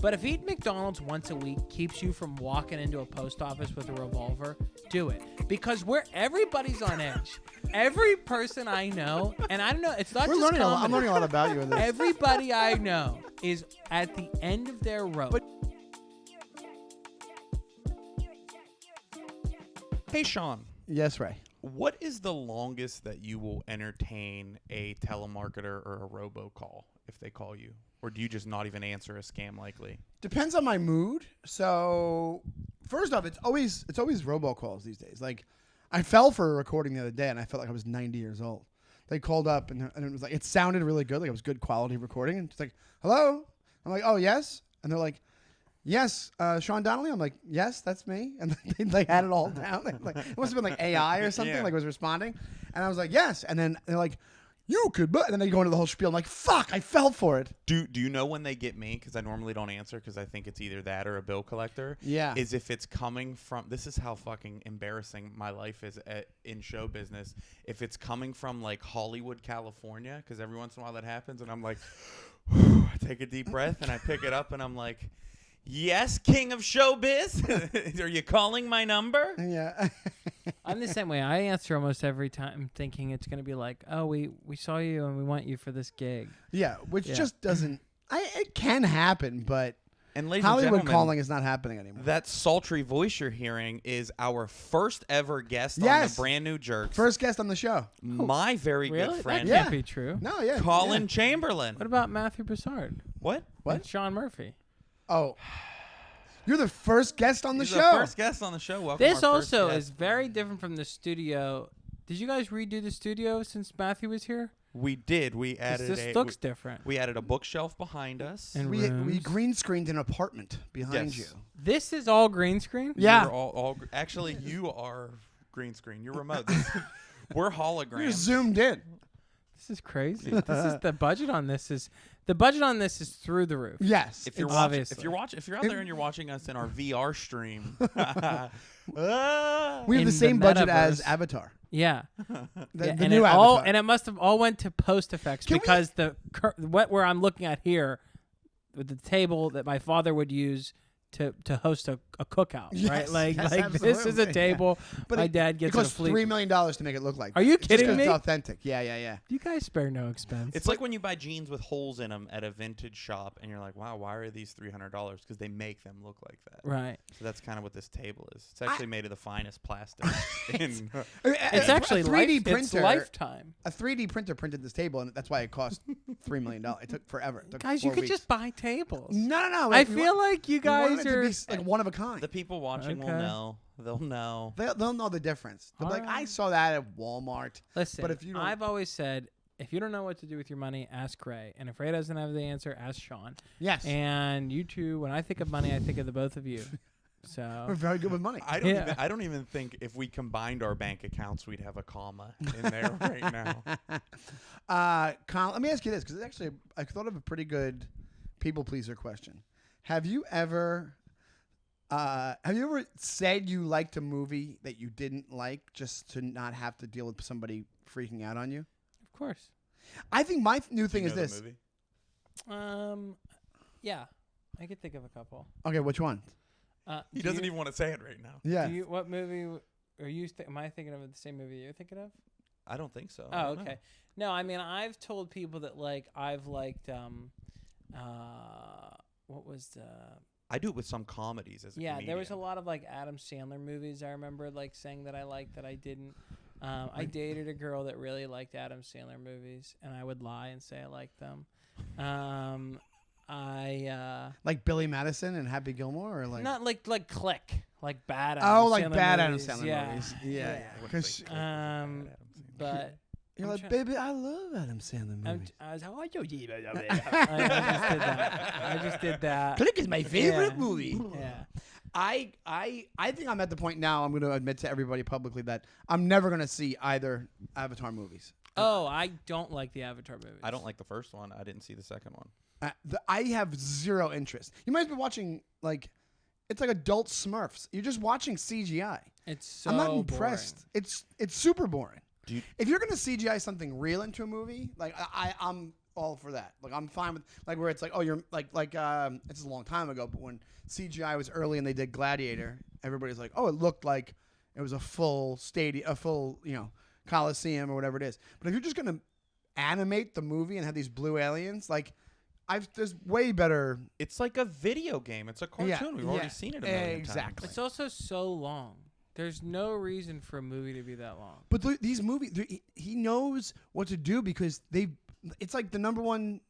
But if eating McDonald's once a week keeps you from walking into a post office with a revolver, do it. Because everybody's on edge. Every person I know, and I don't know, it's not just comedy. I'm learning a lot about you in this. Everybody I know is at the end of their rope. Hey, Sean. Yes, Ray. What is the longest that you will entertain a telemarketer or a robocall if they call you? Or do you just not even answer a scam likely? Depends on my mood. So first off, it's always robocalls these days. Like I fell for a recording the other day and I felt like I was 90 years old. They called up and it was like, it sounded really good. Like it was good quality recording. And it's like, hello? I'm like, oh, yes. And they're like, yes, Sean Donnelly. I'm like, yes, that's me. And they had it all down. Like, it must have been like AI or something. Like was responding. And I was like, yes. And then they're like, you could, but and then they go into the whole spiel. I'm like, fuck, I fell for it. Do you know when they get me? Because I normally don't answer because I think it's either that or a bill collector. Yeah. Is if it's coming from, this is how fucking embarrassing my life is in show business. If it's coming from like Hollywood, California, because every once in a while that happens, and I'm like, I take a deep breath and I pick it up and I'm like, yes, king of showbiz. Are you calling my number? Yeah. I'm the same way. I answer almost every time thinking it's going to be like, oh, we saw you and we want you for this gig. Yeah, which just doesn't... it can happen, but and ladies Hollywood and gentlemen, calling is not happening anymore. That sultry voice you're hearing is our first ever guest on the brand new Jerks. First guest on the show. My very good friend. That can't be true. No, yeah. Collin Chamberlin. What about Matthew Broussard? What? And Sean Murphy. Oh. You're the first guest on the show. The first guest on the show. Welcome. This also is very different from the studio. Did you guys redo the studio since Matthew was here? We did. We added. This looks different. We added a bookshelf behind us. And we green screened an apartment behind you. This is all green screen? Yeah. Actually, you are green screen. You're remote. We're holograms. You're zoomed in. This is crazy. The budget on this is through the roof. Yes. If you're out there and you're watching us in our VR stream, we have the same budget as Avatar. Yeah. The new Avatar. And it must have all went to post effects because where I'm looking at here with the table that my father would use to host a cookout, right? Like this is a table. But my dad gets it costs $3 million to make it look like. Are you kidding me? It's authentic. Yeah. You guys spare no expense. It's like when you buy jeans with holes in them at a vintage shop, and you're like, "Wow, why are these $300?" Because they make them look like that. Right. So that's kind of what this table is. It's actually made of the finest plastic. It's actually a 3D printer. It's lifetime. A 3D printer printed this table, and that's why it cost $3 million. It took forever. Guys, you could just buy tables. No. I feel like you guys are like one of a kind. The people watching will know. They'll know. They'll know the difference. They'll be like, I saw that at Walmart. Listen, but if you I've always said, if you don't know what to do with your money, ask Ray. And if Ray doesn't have the answer, ask Sean. Yes. And you two, when I think of money, I think of the both of you. So we're very good with money. I don't even think if we combined our bank accounts, we'd have a comma in there right now. Colin, let me ask you this, because actually I thought of a pretty good people pleaser question. Have you ever said you liked a movie that you didn't like just to not have to deal with somebody freaking out on you? Of course. I think my new thing is this. Yeah, I could think of a couple. Okay, which one? He doesn't even want to say it right now. Yeah. What movie are you? Am I thinking of the same movie you're thinking of? I don't think so. Oh, okay. No, I mean I've told people that I've liked what was the. I do it with some comedies as a comedian. There was a lot of Adam Sandler movies I remember saying that I liked that I didn't. I dated a girl that really liked Adam Sandler movies, and I would lie and say I liked them. I like Billy Madison and Happy Gilmore, or not like Click, like bad. Adam Sandler movies. Yeah. But you're like, baby, I love Adam Sandler movies. I just did that. Click is my favorite movie. Yeah. I think I'm at the point now. I'm going to admit to everybody publicly that I'm never going to see either Avatar movies. Oh, I don't like the Avatar movies. I don't like the first one. I didn't see the second one. I have zero interest. You might be watching it's like adult Smurfs. You're just watching CGI. It's so I'm not impressed. Boring. It's super boring. If you're going to CGI something real into a movie, all for that. Like I'm fine with like where it's like, oh, you're like it's a long time ago, but when CGI was early and they did Gladiator, everybody's like, oh, it looked like it was a full stadium, a full Coliseum or whatever it is. But if you're just gonna animate the movie and have these blue aliens, like there's way better. It's like a video game. It's a cartoon. We've already seen it a million times. It's also so long. There's no reason for a movie to be that long. But these movies, he knows what to do because it's like the number one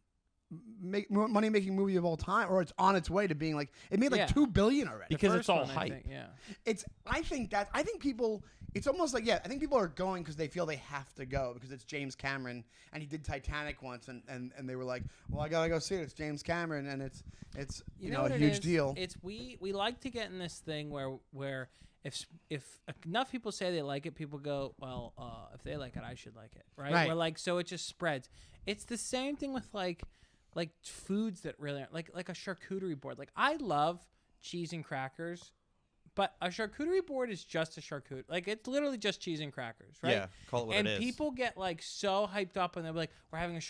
money-making movie of all time, or it's on its way to being like it made like $2 billion already because it's all hype. I think people. It's almost like I think people are going because they feel they have to go because it's James Cameron and he did Titanic once and they were like, well, I gotta go see it. It's James Cameron and it's a huge deal. It's we like to get in this thing where if enough people say they like it, people go, well, if they like it, I should like it, right? We're like, so it just spreads. It's the same thing with like foods that really aren't, like a charcuterie board. Like I love cheese and crackers, but a charcuterie board is just a charcuterie. Like it's literally just cheese and crackers, right? Yeah, call it what it is. And people get like so hyped up and they're like, we're having a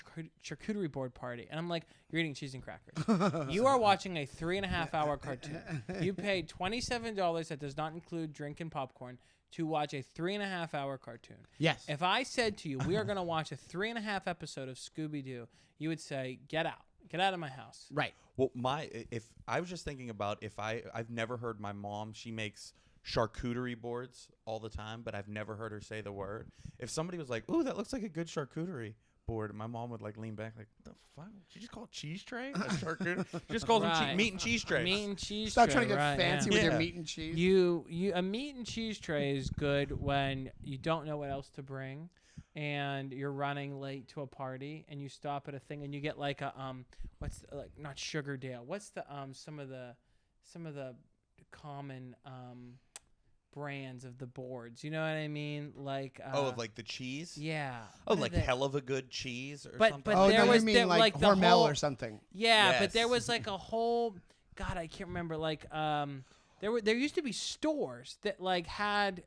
charcuterie board party. And I'm like, you're eating cheese and crackers. You are watching a 3.5-hour cartoon. You paid $27 that does not include drink and popcorn to watch a 3.5-hour cartoon. Yes. If I said to you, we are going to watch a 3.5 episode of Scooby-Doo, you would say, get out. Get out of my house. Right. Well, if I was just thinking about I've never heard my mom. She makes charcuterie boards all the time, but I've never heard her say the word. If somebody was like, "Ooh, that looks like a good charcuterie board," my mom would like lean back, like, "What the fuck? She just called cheese tray? A charcuterie? She just calls them meat and cheese trays. Meat and cheese. Stop tray, trying to get fancy with your meat and cheese. A meat and cheese tray is good when you don't know what else to bring. And you're running late to a party, and you stop at a thing, and you get like a not Sugardale. What's the some of the common brands of the boards? You know what I mean? Like like the cheese. Yeah. Oh, like hell of a good cheese or something. But there was like Hormel or something. Yeah, yes. But there was like a whole. God, I can't remember. Like There used to be stores that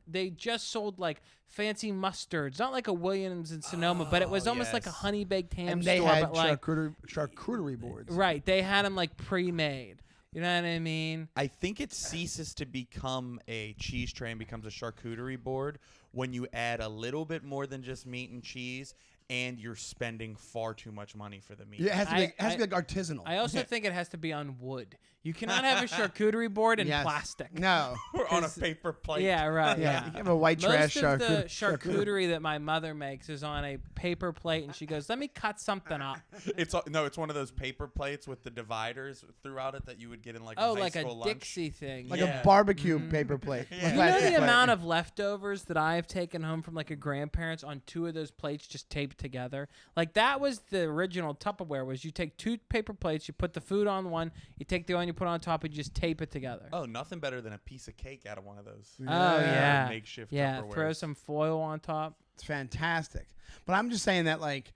they just sold like fancy mustards, not like a Williams in Sonoma, but it was almost like a honey baked ham and store. they had but charcuterie boards. Right, they had them like pre-made. You know what I mean? I think it ceases to become a cheese tray and becomes a charcuterie board when you add a little bit more than just meat and cheese. And you're spending far too much money for the meat. Yeah, it has to be like artisanal. I also think it has to be on wood. You cannot have a charcuterie board in plastic. No. Or on a paper plate. Yeah, right. Yeah. You have a white trash Most of the charcuterie that my mother makes is on a paper plate, and she goes, let me cut something up. It's one of those paper plates with the dividers throughout it that you would get in like a high school lunch. Dixie thing. Like a barbecue paper plate. Yeah. You know the amount of leftovers that I have taken home from like a grandparents on 2 of those plates just taped together? Like that was the original Tupperware. Was you take 2 paper plates, you put the food on one, you take the one, you put it on top, and you just tape it together. Oh, nothing better than a piece of cake out of one of those. Oh yeah, makeshift. Yeah, Tupperwares. throw some foil on top. It's fantastic. But I'm just saying that like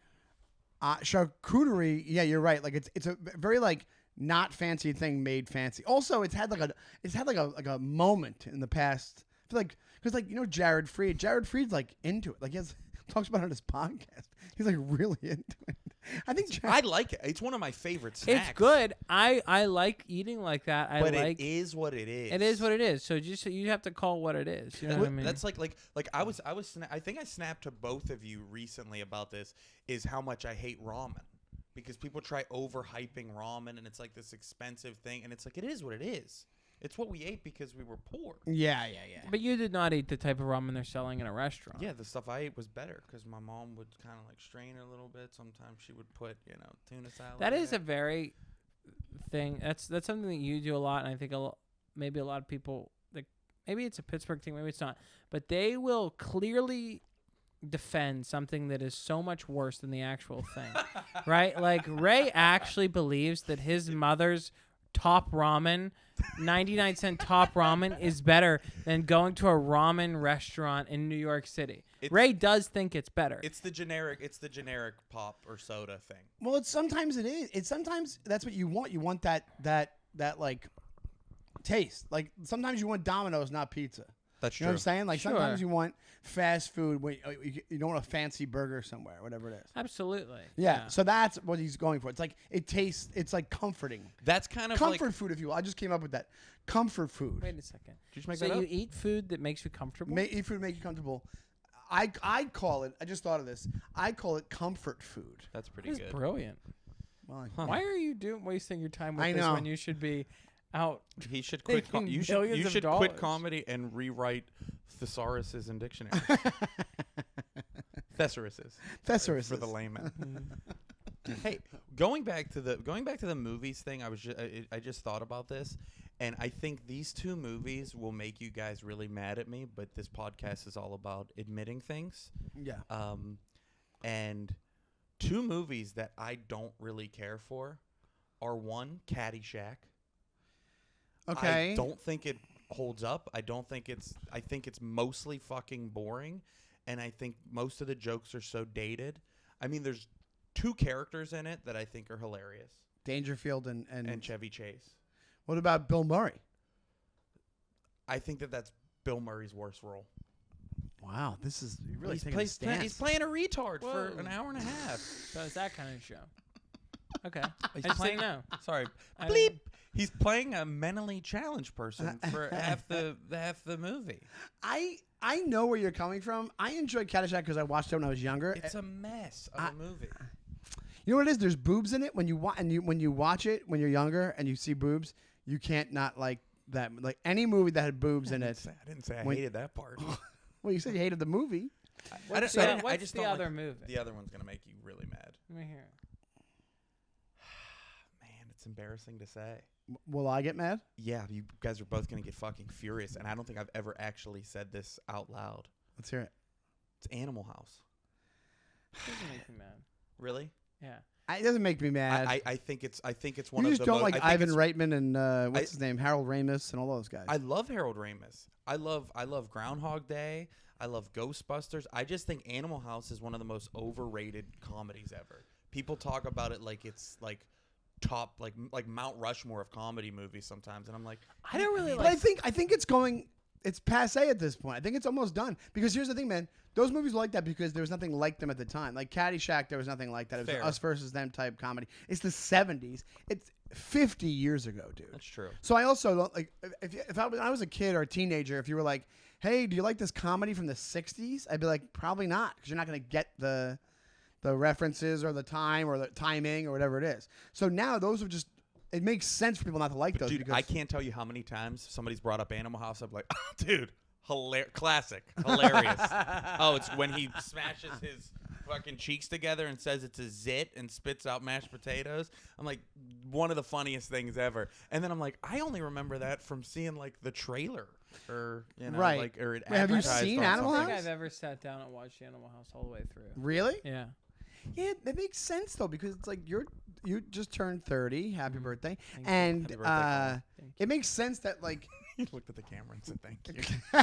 charcuterie. Yeah, you're right. Like it's a very like not fancy thing made fancy. Also, it's had like a moment in the past. I feel like because Jared Freed. Jared Freed's like into it. Like he talks about it on his podcast. He's like really into it. I think I like it. It's one of my favorite snacks. It's good. I like eating like that. It is what it is. It is what it is. So you have to call what it is. You know what I mean? That's like I think I snapped to both of you recently about this. Is how much I hate ramen. Because people try overhyping ramen and it's like this expensive thing, and it's like it is what it is. It's what we ate because we were poor. Yeah. But you did not eat the type of ramen they're selling in a restaurant. Yeah, the stuff I ate was better because my mom would kind of like strain it a little bit. Sometimes she would put, tuna salad. That is a very thing. That's something that you do a lot, and I think maybe a lot of people, like maybe it's a Pittsburgh thing, maybe it's not, but they will clearly defend something that is so much worse than the actual thing, right? Like Ray actually believes that his mother's top ramen, 99-cent top ramen, is better than going to a ramen restaurant in New York City. Ray does think it's better. It's the generic pop or soda thing. Well, sometimes it is. It's sometimes that's what you want. You want that like taste. Like sometimes you want Domino's, not pizza. That's You know what I'm true. saying? Like Sure. sometimes you want fast food when you don't want a fancy burger somewhere, whatever it is. Absolutely. Yeah. So that's what he's going for. It's like it tastes. It's like comforting. That's kind of Comfort like. food, if you will. I just came up with that. Comfort food. Wait a second. Did you just make So that you up? eat food that makes you comfortable? Eat food make you comfortable. I call it. I just thought of this. I call it comfort food. That's pretty That's good. brilliant. Well, Huh. Why are you wasting your time with I this know. when you should be out? He should quit. Making You millions of should dollars. quit comedy and rewrite thesauruses in dictionary. Thesauruses. Thesaurus For the layman. Hey, going back to the movies thing, I just thought about this, and I think these two movies will make you guys really mad at me. But this podcast is all about admitting things. Yeah. And two movies that I don't really care for are one, Caddyshack. Okay. I don't think it holds up. I think it's mostly fucking boring, and I think most of the jokes are so dated. I mean, there's two characters in it that I think are hilarious. Dangerfield and Chevy Chase. what about Bill Murray? I think that's Bill Murray's worst role. Wow, this is really he's, taking a stance. he's playing a retard for Whoa. an hour and a half. So it's that kind of show. Okay. He's I just playing- didn't know. Sorry, I bleep. didn't- He's playing a mentally challenged person for half the movie. I know where you're coming from. I enjoyed Caddyshack because I watched it when I was younger. It's a mess of a movie. You know what it is? There's boobs in it. When you when you watch it when you're younger and you see boobs, you can't not like that. Like any movie that had boobs in it. I didn't say I When- hated that part. Well, you said you hated the movie. What's I the just the don't other like- movie? The other one's gonna make you really mad. Let me hear it. Man, it's embarrassing to say. Will I get mad? Yeah, you guys are both gonna get fucking furious, and I don't think I've ever actually said this out loud. Let's hear it. It's Animal House. It doesn't make me mad. Really? Yeah. It doesn't make me mad. I think it's one you of just the don't most, like I think Ivan it's- Reitman and what's his name, Harold Ramis, and all those guys. I love Harold Ramis. I love Groundhog Day. I love Ghostbusters. I just think Animal House is one of the most overrated comedies ever. People talk about it like it's like top like Mount Rushmore of comedy movies sometimes, and I'm like, I don't really But like. I think it's passe at this point. I think it's almost done. Because here's the thing, man. Those movies were like that because there was nothing like them at the time. Like Caddyshack, there was nothing like that. It was Fair. us versus them type comedy. It's the 70s. It's 50 years ago, dude. that's true. So I also don't like if I was a kid or a teenager, if you were like, "Hey, do you like this comedy from the '60s?" I'd be like, "Probably not," because you're not going to get the references or the time or the timing or whatever it is. So now those are just. It makes sense for people not to like those. Dude, because I can't tell you how many times somebody's brought up Animal House. I'm like, oh, dude, classic, hilarious. Oh, it's when he smashes his fucking cheeks together and says it's a zit and spits out mashed potatoes. I'm like, one of the funniest things ever. And then I'm like, I only remember that from seeing like the trailer or Right. like or it Wait, have you advertised seen on Animal I something. don't House? think I've ever sat down and watched Animal House all the way through. Really? Yeah. Yeah, that makes sense though because it's like you just turned 30. Happy birthday! Thank you. And Happy birthday, Colin. Thank it makes sense that like He looked at the camera and said thank you.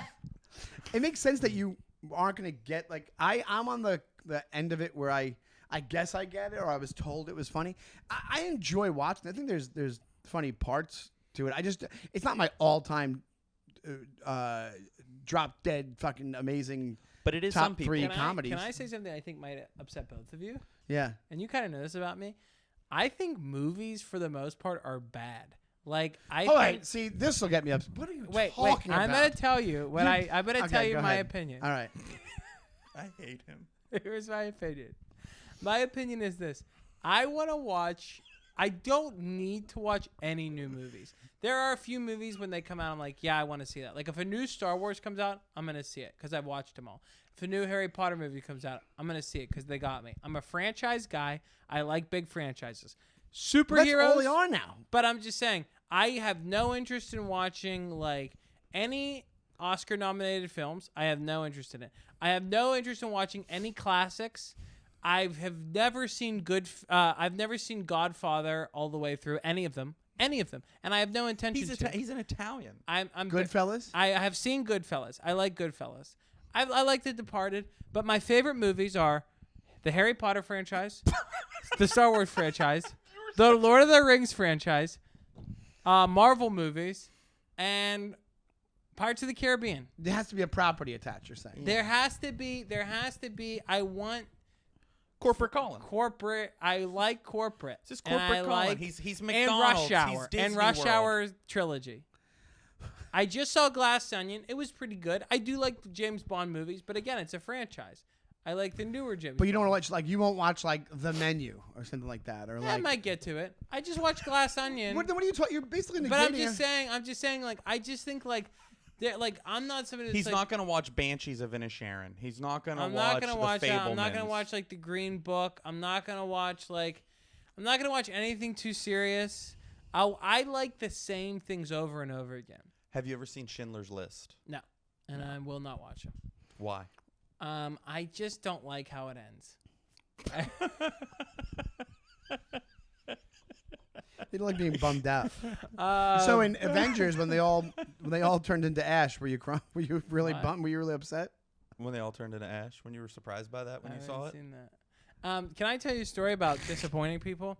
it makes sense that you aren't gonna get like I'm on the end of it where I guess I get it or I was told it was funny. I enjoy watching. I think there's funny parts to it. It's not my all time drop dead fucking amazing. But it is Top some people. three. Can comedies. Can I say something I think might upset both of you? Yeah. And you kind of know this about me. I think movies, for the most part, are bad. Like I. All think, right. See, this will get me up. What are you Wait. talking about? I'm gonna tell you what I'm gonna Okay, tell you go my ahead. opinion. All right. I hate him. Here's my opinion. My opinion is this. I want to watch. I don't need to watch any new movies. There are a few movies when they come out, I'm like, yeah, I want to see that. Like if a new Star Wars comes out, I'm going to see it because I've watched them all. If a new Harry Potter movie comes out, I'm going to see it because they got me. I'm a franchise guy. I like big franchises. Superheroes. That's all they are now. But I'm just saying, I have no interest in watching like any Oscar-nominated films. I have no interest in it. I have no interest in watching any classics. I have never seen I've never seen Godfather all the way through any of them, and I have no intention to. He's an Italian. I'm Goodfellas. I have seen Goodfellas. I like Goodfellas. I like The Departed, but my favorite movies are the Harry Potter franchise, the Star Wars franchise, the Lord of the Rings franchise, Marvel movies, and Pirates of the Caribbean. There has to be a property attached. You're saying There has to be. I want Corporate Collin. corporate. I like corporate. This is corporate Collin. Like, He's and McDonald's. Rush Hour. He's Disney And Rush World. Hour trilogy. I just saw Glass Onion. It was pretty good. I do like the James Bond movies, but again, it's a franchise. I like the newer James. But you don't Bond. watch you won't watch like The Menu or something like that, or I like. might get to it. I just watched Glass Onion. What are you talking? You're basically negating. But I'm just saying, like, I just think, like, I'm not somebody that's He's like, not gonna watch Banshees of Inisherin. He's not gonna I'm watch not gonna the watch that. I'm Fablemans. not gonna watch like the Green Book. I'm not gonna watch anything too serious. I like the same things over and over again. Have you ever seen Schindler's List? No, and I will not watch them. Why? I just don't like how it ends. You don't like being bummed out. Um, So in Avengers, when they all turned into ash, were you Were you really What? bummed? Were you really upset? When they all turned into ash? When you were surprised by that when you saw it? Seen that. Can I tell you a story about disappointing people?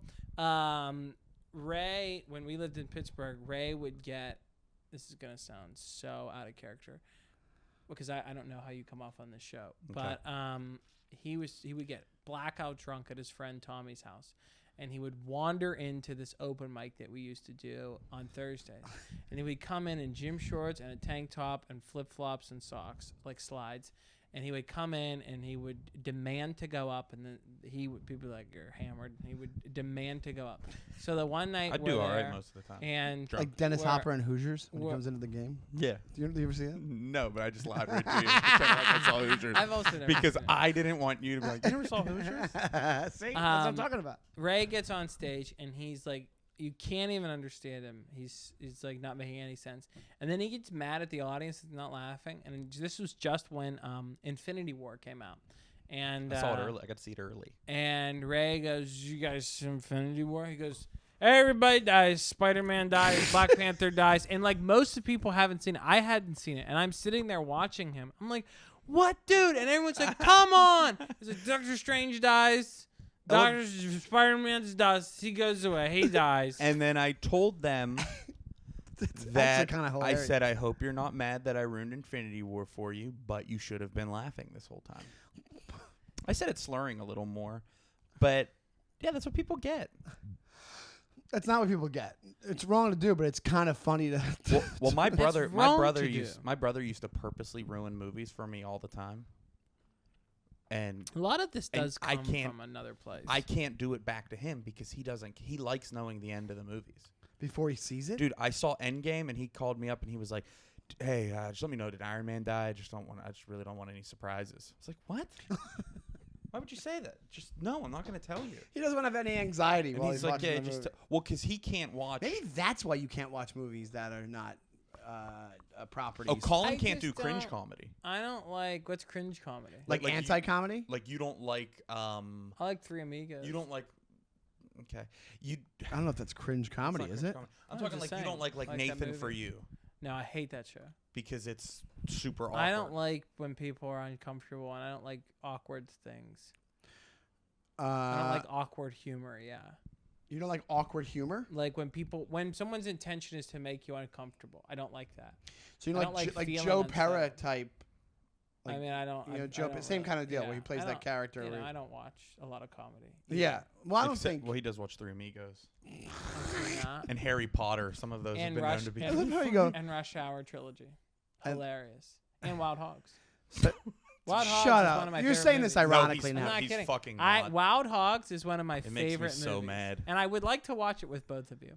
Ray, when we lived in Pittsburgh, Ray would get. This is gonna sound so out of character, because I don't know how you come off on this show, Okay. but he would get blackout drunk at his friend Tommy's house, and he would wander into this open mic that we used to do on Thursdays, and he would come in gym shorts and a tank top and flip flops and socks like slides. And he would come in and he would demand to go up, and then people were like, "You're hammered." And he would demand to go up. So the one night I we're do all right there, most of the time. and Drunk. Like Dennis Where- Hopper and Hoosiers when he where- comes into the game. Yeah. Do you ever see that? No, but I just lied right to you. Pretend like I saw Hoosiers. I've also never Because seen it. I didn't want you to be like, you never saw Hoosiers? See, that's what I'm talking about. Ray gets on stage and he's like, you can't even understand him. He's like not making any sense. And then he gets mad at the audience, not laughing. And this was just when Infinity War came out. And I saw it early. I got to see it early. And Ray goes, "You guys see Infinity War?" He goes, "Everybody dies. Spider-Man dies. Black Panther dies." And like most of the people haven't seen it. I hadn't seen it. And I'm sitting there watching him. I'm like, "What, dude?" And everyone's like, "Come on." He's like, Doctor Strange dies. Spider-Man dies. He goes away. He dies. And then I told them That's that actually kind of I hilarious. said, I hope you're not mad that I ruined Infinity War for you, but you should have been laughing this whole time. I said it slurring a little more, but yeah, that's what people get. That's not what people get. It's wrong to do, but it's kind of funny to. Well, my That's brother wrong to do. my brother used to purposely ruin movies for me all the time. And a lot of this and does I come can't- from another place. I can't do it back to him because he likes knowing the end of the movies. Before he sees it. Dude, I saw Endgame and he called me up and he was like, "Hey, just let me know, did Iron Man die? I just really don't want any surprises." I was like, "What? Why would you say that?" Just no, I'm not going to tell you. He doesn't want to have any anxiety And while he's he's like, watching "Yeah, the just movie. well, because he can't watch." Maybe that's why you can't watch movies that are not properties. Oh, Colin I can't do just cringe don't- comedy. I don't like what's cringe comedy. like like you- anti-comedy. Like you don't like I like Three Amigos. you don't like. Okay, you. I don't know if that's cringe comedy, it's not is cringe it? comedy. I'm I'm talking just like you don't saying, like that Nathan for movie. You No, I hate that show. because it's super awkward. I don't like when people are uncomfortable, and I don't like awkward things. I don't like awkward humor. Yeah, You don't like awkward humor. like when someone's intention is to make you uncomfortable. I don't like that. So you I know, don't like like feeling Joe unsettled. Pera type. I mean, I don't. You know, I Joe, don't same really- kind of deal yeah, where he plays I that don't- character. You know, where I don't watch a lot of comedy. yeah. Well, I don't Except- think. Well, he does watch Three Amigos I've seen that. and Harry Potter. Some of those have And been known to be. I love how you go. And Rush Hour trilogy, And- hilarious. And Wild Hogs. So- Wild Hogs Shut is up. one of my You're favorite saying this movies. ironically he's now. I'm not he's kidding. fucking not. Wild Hogs is one of my It makes me favorite so movies. mad. And I would like to watch it with both of you.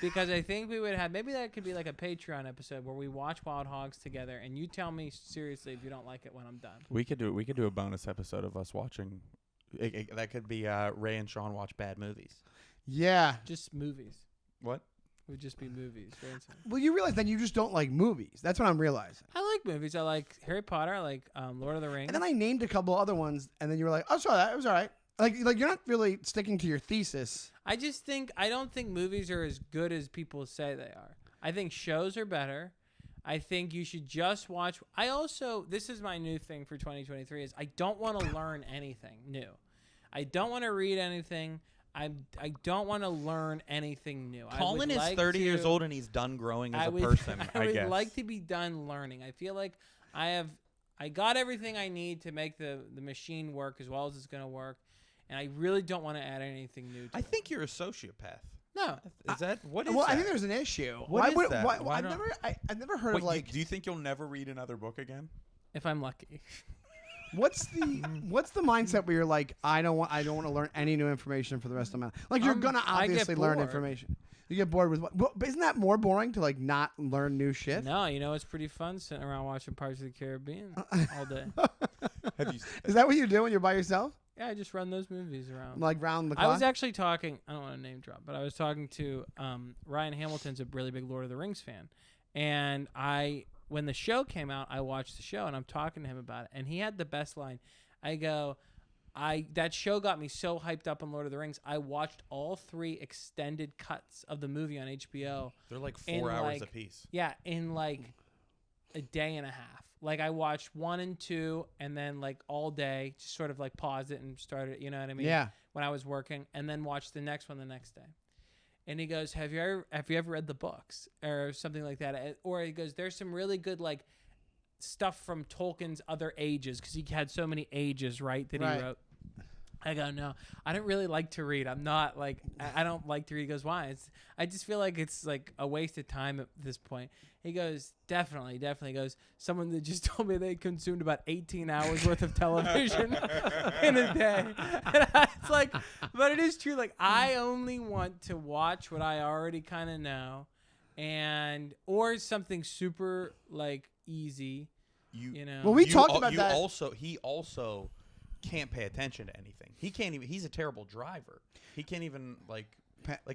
Because I think we would have, maybe that could be like a Patreon episode where we watch Wild Hogs together and you tell me seriously if you don't like it when I'm done. We could do a bonus episode of us watching. That could be Ray and Sean watch bad movies. Yeah. Just movies. What? It would just be movies. Right? Well, you realize then you just don't like movies. That's what I'm realizing. I like movies. I like Harry Potter. I like Lord of the Rings. And then I named a couple other ones, and then you were like, "I saw that. It was all right." Like you're not really sticking to your thesis. I don't think movies are as good as people say they are. I think shows are better. I think you should just watch. This is my new thing for 2023 is I don't want to learn anything new. I don't want to read anything. I don't want to learn anything new. Collin is 30 years old and he's done growing as a person. I would guess. like to be done learning. I feel like I got everything I need to make the machine work as well as it's going to work, and I really don't want to add anything new to it. I think you're a sociopath. No. Is that what is Well, that? I think there's an issue. What is that? Why, Why I've never heard Wait, of like. do you think you'll never read another book again? If I'm lucky. What's the mindset where you're like, I don't want to learn any new information for the rest of my life? Like you're gonna obviously learn information. You get bored with what? But isn't that more boring to like not learn new shit? No, it's pretty fun sitting around watching Pirates of the Caribbean all day. Is that what you do when you're by yourself? Yeah, I just run those movies around. Like round the clock? I was actually talking. I don't want to name drop, but I was talking to Ryan Hamilton's a really big Lord of the Rings fan, and when the show came out, I watched the show and I'm talking to him about it, and he had the best line. I go, that show got me so hyped up on Lord of the Rings. I watched all 3 extended cuts of the movie on HBO. They're like 4 hours apiece. Yeah, in like a day and a half. Like I watched 1 and 2, and then like all day, just sort of like paused it and started. You know what I mean? Yeah. When I was working, and then watched the next one the next day. And he goes, have you ever read the books or something like that? Or he goes, there's some really good like stuff from Tolkien's other ages, because he had so many ages, right, that he wrote. I go, no, I don't really like to read. I'm not like, I don't like to read. He goes, why? I just feel like it's like a waste of time at this point. He goes, definitely. He goes, someone that just told me they consumed about 18 hours worth of television in a day. And it's like, but it is true. Like, I only want to watch what I already kind of know, or something super like easy. You know. Well, we talked about that. He also can't pay attention to anything. He can't even. He's a terrible driver. He can't even like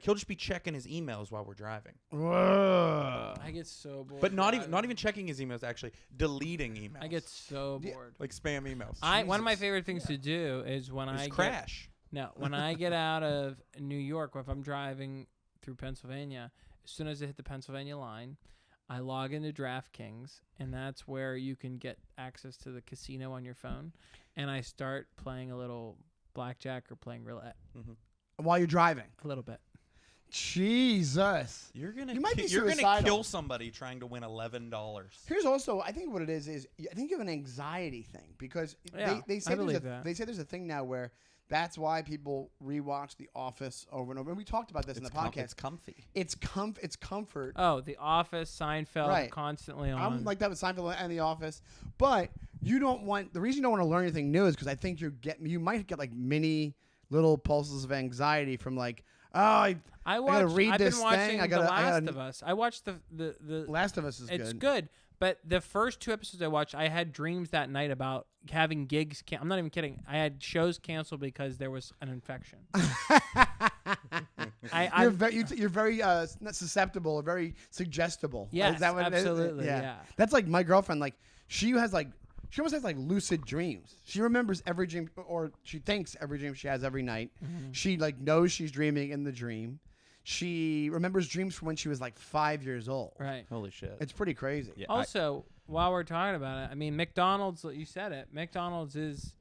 he'll just be checking his emails while we're driving. Whoa. I get so bored. But not even checking his emails. Actually, deleting emails. I get so bored. Like spam emails. One of my favorite things to do is when I crash. When I get out of New York, or if I'm driving through Pennsylvania, as soon as I hit the Pennsylvania line, I log into DraftKings, and that's where you can get access to the casino on your phone. And I start playing a little blackjack or playing roulette. Mm-hmm. While you're driving. A little bit. Jesus. You're gonna kill somebody trying to win $11. Here's also, I think what it is I think you have an anxiety thing, because they say there's a thing now where that's why people rewatch The Office over and over. And we talked about this in the podcast. It's comfy. It's comfort. Oh, The Office, Seinfeld, constantly on. I'm like that with Seinfeld and The Office. But the reason you don't want to learn anything new is because I think you might get like mini little pulses of anxiety from like, I gotta read this thing. The Last of Us. I watched the Last of Us is good. It's good. But the first 2 episodes I watched, I had dreams that night about having gigs. I'm not even kidding. I had shows canceled because there was an infection. You're very susceptible or very suggestible. Yes, is that what absolutely. It is? Yeah. That's like my girlfriend. Like she almost has like lucid dreams. She remembers every dream, or she thinks every dream she has every night. Mm-hmm. She like knows she's dreaming in the dream. She remembers dreams from when she was like 5 years old. Right. Holy shit. It's pretty crazy. Yeah, also, while we're talking about it, I mean, McDonald's, you said it. McDonald's is...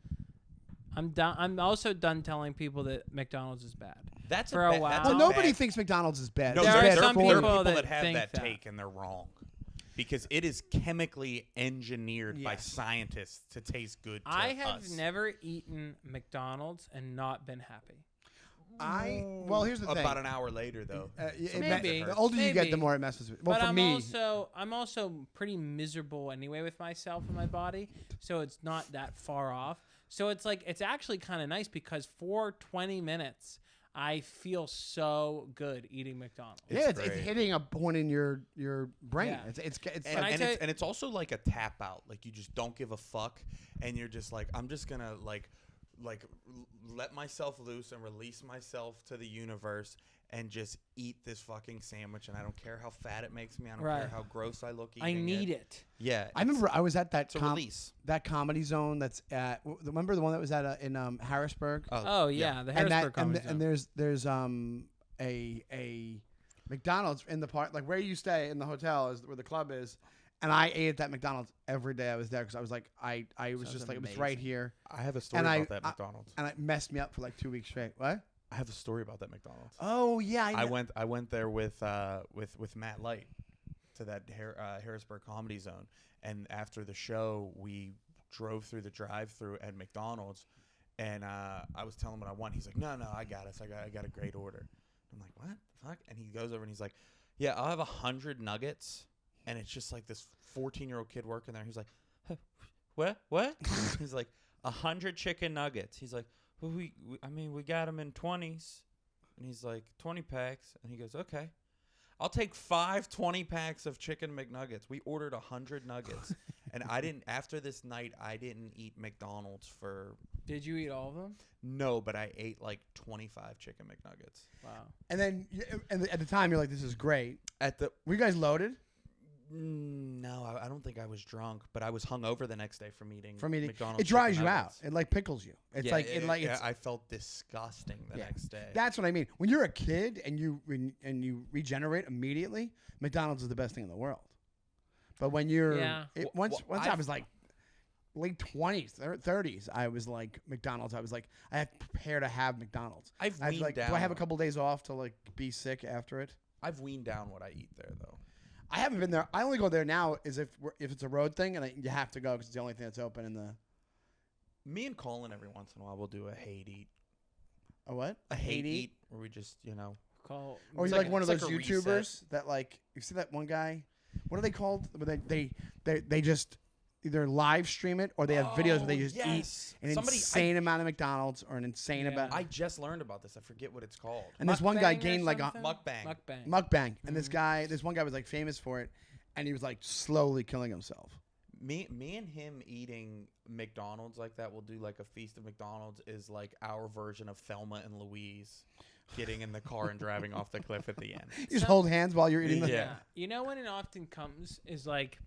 I'm also done telling people that McDonald's is bad. That's for a while. Well, nobody thinks McDonald's is bad. No, there are some people that have that take, and they're wrong. Because it is chemically engineered by scientists to taste good to us. I have never eaten McDonald's and not been happy. Here's the thing. About an hour later, though. Maybe. The older you get, the more it messes with. Well, but for I'm also pretty miserable anyway with myself and my body, so it's not that far off. So it's like it's actually kind of nice because for 20 minutes I feel so good eating McDonald's. It's hitting a point in your brain. Yeah. And it's also like a tap out. Like you just don't give a fuck, and you're just like, I'm just gonna like let myself loose and release myself to the universe and just eat this fucking sandwich, and I don't care how fat it makes me. I don't care how gross I look eating I need it. Yeah. I remember I was at that release. That Comedy Zone that's at, remember the one that was at in Harrisburg? Oh yeah, the Harrisburg Comedy Zone. And there's a McDonald's in the park, like where you stay in the hotel is where the club is. And I ate at that McDonald's every day I was there because I was like, I was just like, it was right here. I have a story about that McDonald's. And it messed me up for like 2 weeks straight. What? I have a story about that McDonald's. Oh yeah, I went there with Matt Light to that Harrisburg Comedy Zone, and after the show, we drove through the drive-through at McDonald's, and I was telling him what I want. He's like, no, I got us. I got a great order. I'm like, what the fuck? And he goes over and he's like, yeah, I'll have 100 nuggets, and it's just like this 14-year-old kid working there. He's like, what? He's like, 100 chicken nuggets. He's like, well, we got them in 20s. And he's like, 20 packs. And he goes, okay. I'll take 5 20 packs of chicken McNuggets. We ordered 100 nuggets. And after this night, I didn't eat McDonald's for... Did you eat all of them? No, but I ate like 25 chicken McNuggets. Wow. And then at the time, you're like, this is great. Were you guys loaded? No, I don't think I was drunk, but I was hungover the next day from eating McDonald's. It dries you out. It like pickles you. It's I felt disgusting the next day. That's what I mean. When you're a kid and you regenerate immediately, McDonald's is the best thing in the world. But when you're once I was like late 20s, 30s, I was like McDonald's. I was like, I have to prepare to have McDonald's. I've weaned down. Do I have a couple days off to like be sick after it? I've weaned down what I eat there though. I haven't been there. I only go there now is if it's a road thing and you have to go because it's the only thing that's open in the. Me and Collin every once in a while will do a hate eat. A what? A hate eat where we just call. Or he's like one of those YouTubers that like you see that one guy. What are they called? Where they just either live stream it or they have videos where they just eat an insane amount of McDonald's or an insane amount. I just learned about this. I forget what it's called. And this one guy gained like a mukbang. And this one guy was like famous for it, and he was like slowly killing himself. Me and him eating McDonald's like that, we'll do like a feast of McDonald's is like our version of Thelma and Louise getting in the car and driving off the cliff at the end. You just hold hands while you're eating. Yeah. You know when it often comes is like.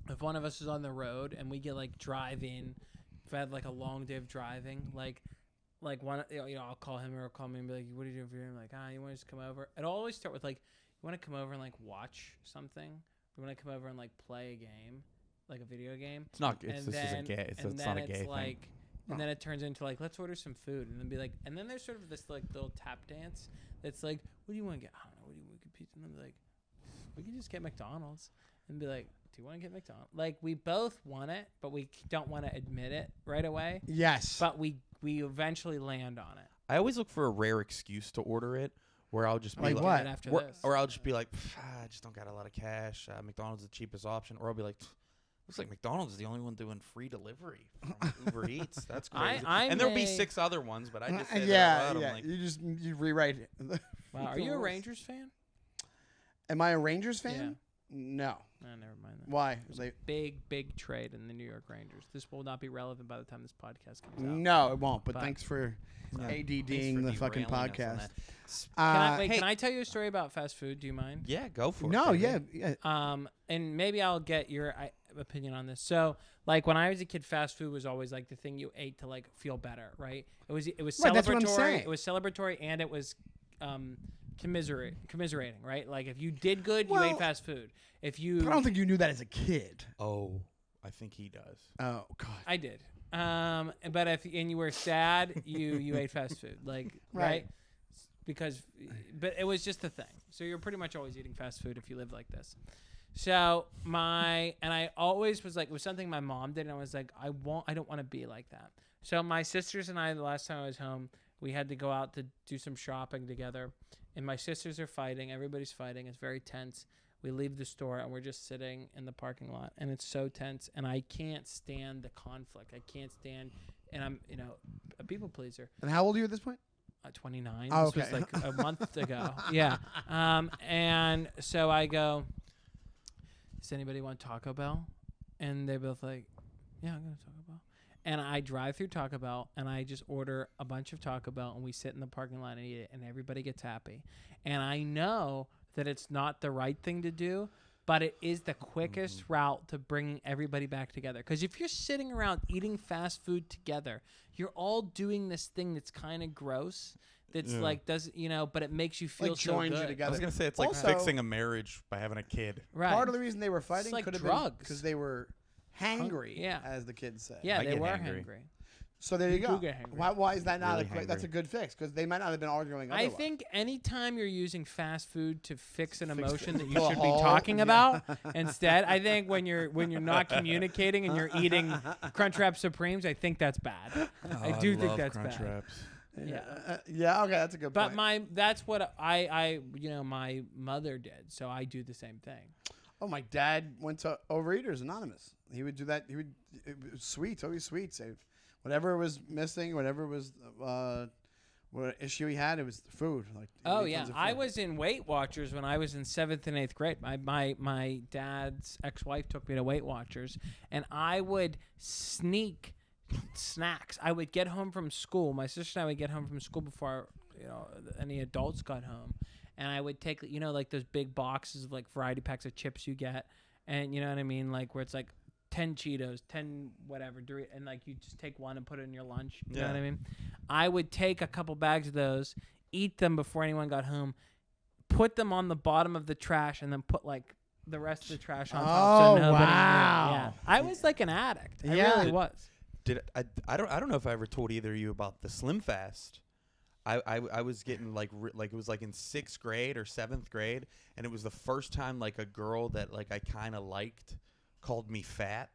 If one of us is on the road and we get like drive-in, if I had like a long day of driving, like one, I'll call him or he'll call me and be like, "What are you doing for here?" I'm like, "You want to just come over?" It'll always start with like, "You want to come over and like watch something? You want to come over and like play a game, like a video game?" It's not. This isn't gay. It's not a gay thing. And then it turns into like, let's order some food, and then be like, and then there's sort of this like little tap dance that's like, "What do you want to get?" I don't know. What do you want to get pizza? And then be like, "We can just get McDonald's," and be like. Do you want to get McDonald's? Like we both want it, but we don't want to admit it right away. Yes. But we eventually land on it. I always look for a rare excuse to order it, where I'll just be like what? After this. Or I'll just be like, I just don't got a lot of cash. McDonald's is the cheapest option. Or I'll be like, looks like McDonald's is the only one doing free delivery from Uber Eats. That's crazy. And there'll be 6 other ones, but I just say that out loud. Like, you rewrite it. Wow. Are you a Rangers fan? Am I a Rangers fan? Yeah. No. Never mind that. Why? Big trade in the New York Rangers. This will not be relevant by the time this podcast comes out. No, it won't. But thanks for ADDing the fucking podcast. Can I tell you a story about fast food? Do you mind? Yeah, go for it. No, yeah. And maybe I'll get your opinion on this. So, like when I was a kid, fast food was always like the thing you ate to like feel better, right? It was celebratory. That's what I'm saying. It was celebratory, and it was commiserating, right? Like if you did good, you ate fast food. But I don't think you knew that as a kid. Oh, I think he does. Oh God, I did. But if you were sad, you ate fast food, like right? But it was just the thing. So you're pretty much always eating fast food if you live like this. So I always was like, it was something my mom did, and I was like, I don't want to be like that. So my sisters and I, the last time I was home, we had to go out to do some shopping together. And my sisters are fighting. Everybody's fighting. It's very tense. We leave the store, and we're just sitting in the parking lot. And it's so tense. And I can't stand the conflict. I can't stand. And I'm, a people pleaser. And how old are you at this point? 29. Oh, this was like a month ago. Yeah. And so I go, does anybody want Taco Bell? And they're both like, yeah, I'm going to Taco Bell. And I drive through Taco Bell, and I just order a bunch of Taco Bell, and we sit in the parking lot and eat it, and everybody gets happy. And I know that it's not the right thing to do, but it is the quickest route to bringing everybody back together. Because if you're sitting around eating fast food together, you're all doing this thing that's kind of gross. That's like but it makes you feel like so joins good. you together. I was gonna say it's Also, like fixing a marriage by having a kid. Right. Part of the reason they were fighting like could have drugs. been because they were hangry, yeah. as the kids say. Yeah, I they get were hangry. hungry. So there you go. do get hangry. Why is that not Really that's a good fix? Because they might not have been arguing I otherwise. think anytime you're using fast food to fix an emotion that you Fill a should be hole. talking about instead, I think when you're not communicating and you're eating Crunchwrap Supremes, I think that's bad. I do think that's bad. Wraps. Yeah, okay, that's a good But point. that's what my mother did, so I do the same thing. Oh, my dad went to Overeaters Anonymous. He would do that. It was sweets, always sweets. Whatever was missing, whatever was what issue he had, it was food. Like Oh yeah, I was in Weight Watchers when I was in 7th and 8th grade. My dad's ex-wife took me to Weight Watchers, and I would sneak snacks. I would get home from school. My sister and I would get home from school before any adults got home, and I would take like those big boxes of like variety packs of chips you get, and you know what I mean, like where it's like 10 Cheetos, 10 whatever, and like you just take one and put it in your lunch. You know what I mean? I would take a couple bags of those, eat them before anyone got home, put them on the bottom of the trash, and then put like the rest of the trash on top. So nobody knew. Yeah. I was like an addict. I really was. I don't know if I ever told either of you about the Slim Fast. I was getting like it was like in 6th grade or 7th grade, and it was the first time like a girl that like I kind of liked called me fat,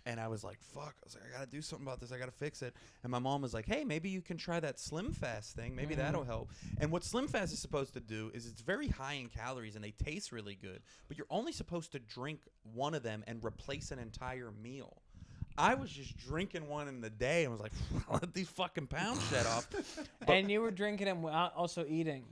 and I was like, fuck. I was like, I gotta do something about this. I gotta fix it. And my mom was like, hey, maybe you can try that Slim Fast thing. Maybe that'll help. And what Slim Fast is supposed to do is it's very high in calories and they taste really good, but you're only supposed to drink one of them and replace an entire meal. I was just drinking one in the day and was like, let these fucking pounds shed off. And you were drinking them without also eating.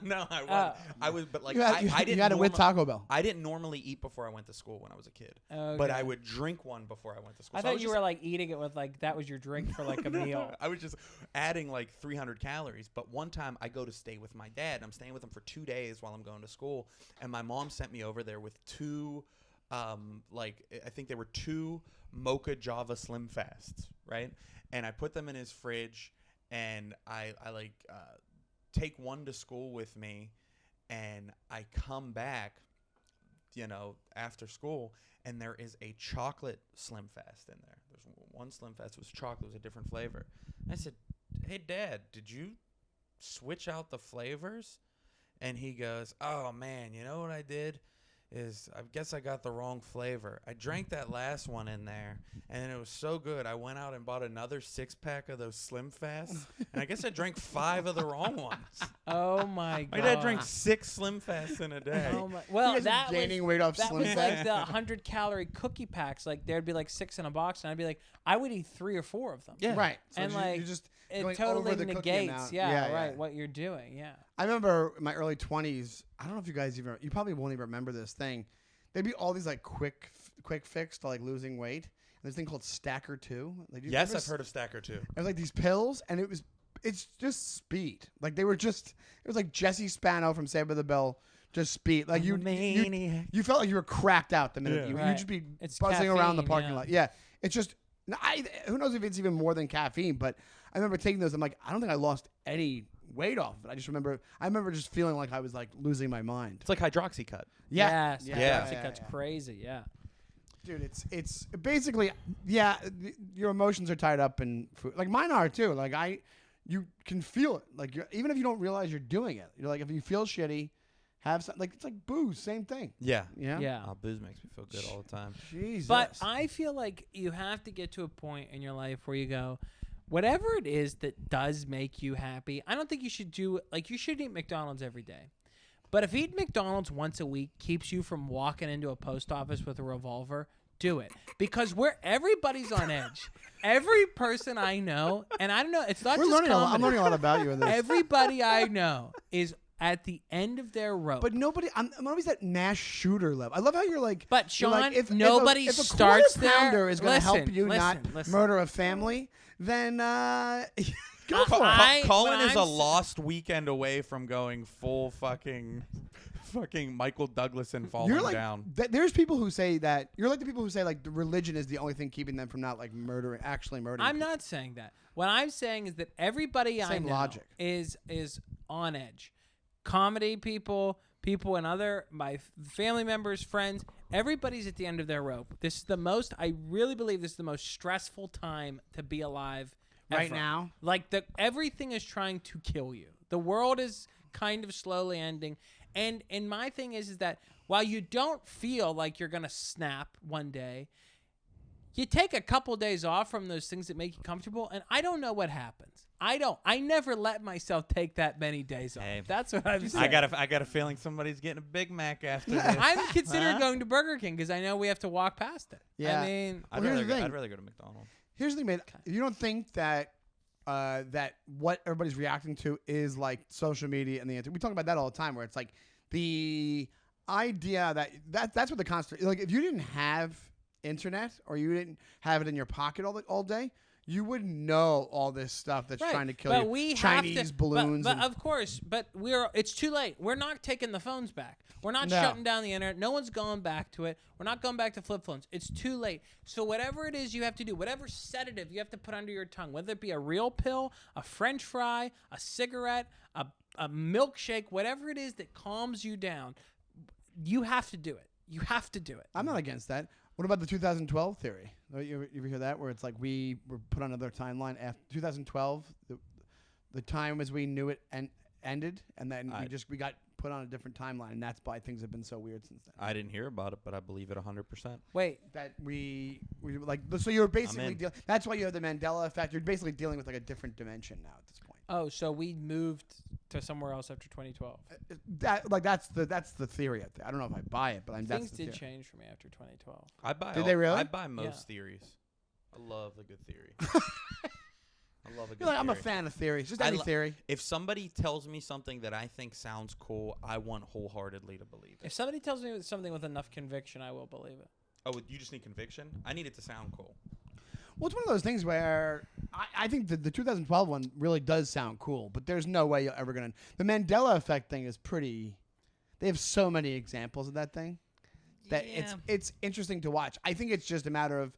No, I wasn't. I was, but like I didn't. You had it with Taco Bell. I didn't normally eat before I went to school when I was a kid, but I would drink one before I went to school. I thought you were like eating it with like that was your drink for like a meal. I was just adding like 300 calories. But one time I go to stay with my dad. I'm staying with him for 2 days while I'm going to school, and my mom sent me over there with two, I think they were 2 Mocha Java Slim Fasts, right? And I put them in his fridge, and I take one to school with me, and I come back, after school, and there is a chocolate Slim Fast in there. There's one Slim Fast was chocolate, it was a different flavor. And I said, hey, Dad, did you switch out the flavors? And he goes, oh, man, you know what I did? I guess I got the wrong flavor. I drank that last one in there, and it was so good. I went out and bought another 6-pack of those Slim Fasts, and I guess I drank 5 of the wrong ones. Oh my god! My dad drank 6 Slim Fasts in a day. Oh my! Well, that gaining weight off Slim was Fast. like the 100-calorie cookie packs. Like there'd be like 6 in a box, and I'd be like, I would eat 3 or 4 of them. Yeah, right. So and you're just it going totally over the cookie negates, amount. right, what you're doing. Yeah. I remember in my early 20s. I don't know if you guys you probably won't even remember this thing. There'd be all these like quick fix to like losing weight. And this thing called Stacker 2. Like, yes, I've heard of Stacker 2. It was like these pills, and it's just speed. Like it was like Jesse Spano from Saved by the Bell, just speed. Like you felt like you were cracked out the minute you'd just be buzzing around the parking lot. Yeah, it's just who knows if it's even more than caffeine. But I remember taking those. I'm like, I don't think I lost any weight off of it. I remember just feeling like I was like losing my mind. It's like Hydroxycut. Yeah. Yeah. Hydroxycut's crazy. Yeah. Dude, it's basically your emotions are tied up in food. Like mine are too. Like you can feel it. Like even if you don't realize you're doing it, you're like if you feel shitty, have some like it's like booze, same thing. Yeah. Yeah. Oh, booze makes me feel good all the time. Jesus. But I feel like you have to get to a point in your life where you go, whatever it is that does make you happy, I don't think you should you should eat McDonald's every day. But if eating McDonald's once a week keeps you from walking into a post office with a revolver, do it. Because everybody's on edge. Every person I know, and I don't know, it's not just comedy. I'm learning a lot about you in this. Everybody I know is at the end of their rope. But I'm always at mass shooter level. I love how you're like. But Sean, like, if nobody if a starts quarter pounder is going to help listen, you not murder a family, then go for it. Collin is a lost weekend away from going full fucking Michael Douglas and falling You're like, down. There's people who say that you're like the people who say like the religion is the only thing keeping them from not like actually murdering. I'm not saying that. What I'm saying is that everybody I know logic. is on edge. Comedy people, people and my family members, friends, everybody's at the end of their rope. I really believe this is the most stressful time to be alive right ever. now. Like everything is trying to kill you. The world is kind of slowly ending. And my thing is that while you don't feel like you're going to snap one day, you take a couple days off from those things that make you comfortable, and I don't know what happens. I never let myself take that many days off. Hey, That's what I'm saying. I got a feeling somebody's getting a Big Mac after this. I'm considering going to Burger King because I know we have to walk past it. Yeah. I mean, I'd rather go to McDonald's. Here's the thing, man. You don't think that that what everybody's reacting to is like social media and the internet. We talk about that all the time, where it's like the idea that's what the constant. Like if you didn't have internet or you didn't have it in your pocket all day, you wouldn't know all this stuff that's trying to kill you. We Chinese have to, balloons. But of course, it's too late. We're not taking the phones back. We're not No. shutting down the internet. No one's going back to it. We're not going back to flip phones. It's too late. So whatever it is you have to do, whatever sedative you have to put under your tongue, whether it be a real pill, a French fry, a cigarette, a milkshake, whatever it is that calms you down, you have to do it. You have to do it. I'm not against that. What about the 2012 theory? You ever hear that? Where it's like we were put on another timeline after 2012. The time as we knew it ended, and then we got put on a different timeline, and that's why things have been so weird since then. I didn't hear about it, but I believe it 100%. Wait. That we like. So you're basically that's why you have the Mandela effect. You're basically dealing with like a different dimension now at this point. Oh, so we moved to somewhere else after 2012. That's the theory. I don't know if I buy it, but Things did change for me after 2012. Did they really? I buy most theories. I love a good theory. I love a good theory. I'm a theory. fan of theories. Just any theory. If somebody tells me something that I think sounds cool, I want wholeheartedly to believe it. If somebody tells me something with enough conviction, I will believe it. Oh, you just need conviction? I need it to sound cool. Well, it's one of those things where I think the 2012 one really does sound cool, but there's no way you're ever going to. The Mandela effect thing is pretty. They have so many examples of that thing that it's interesting to watch. I think it's just a matter of.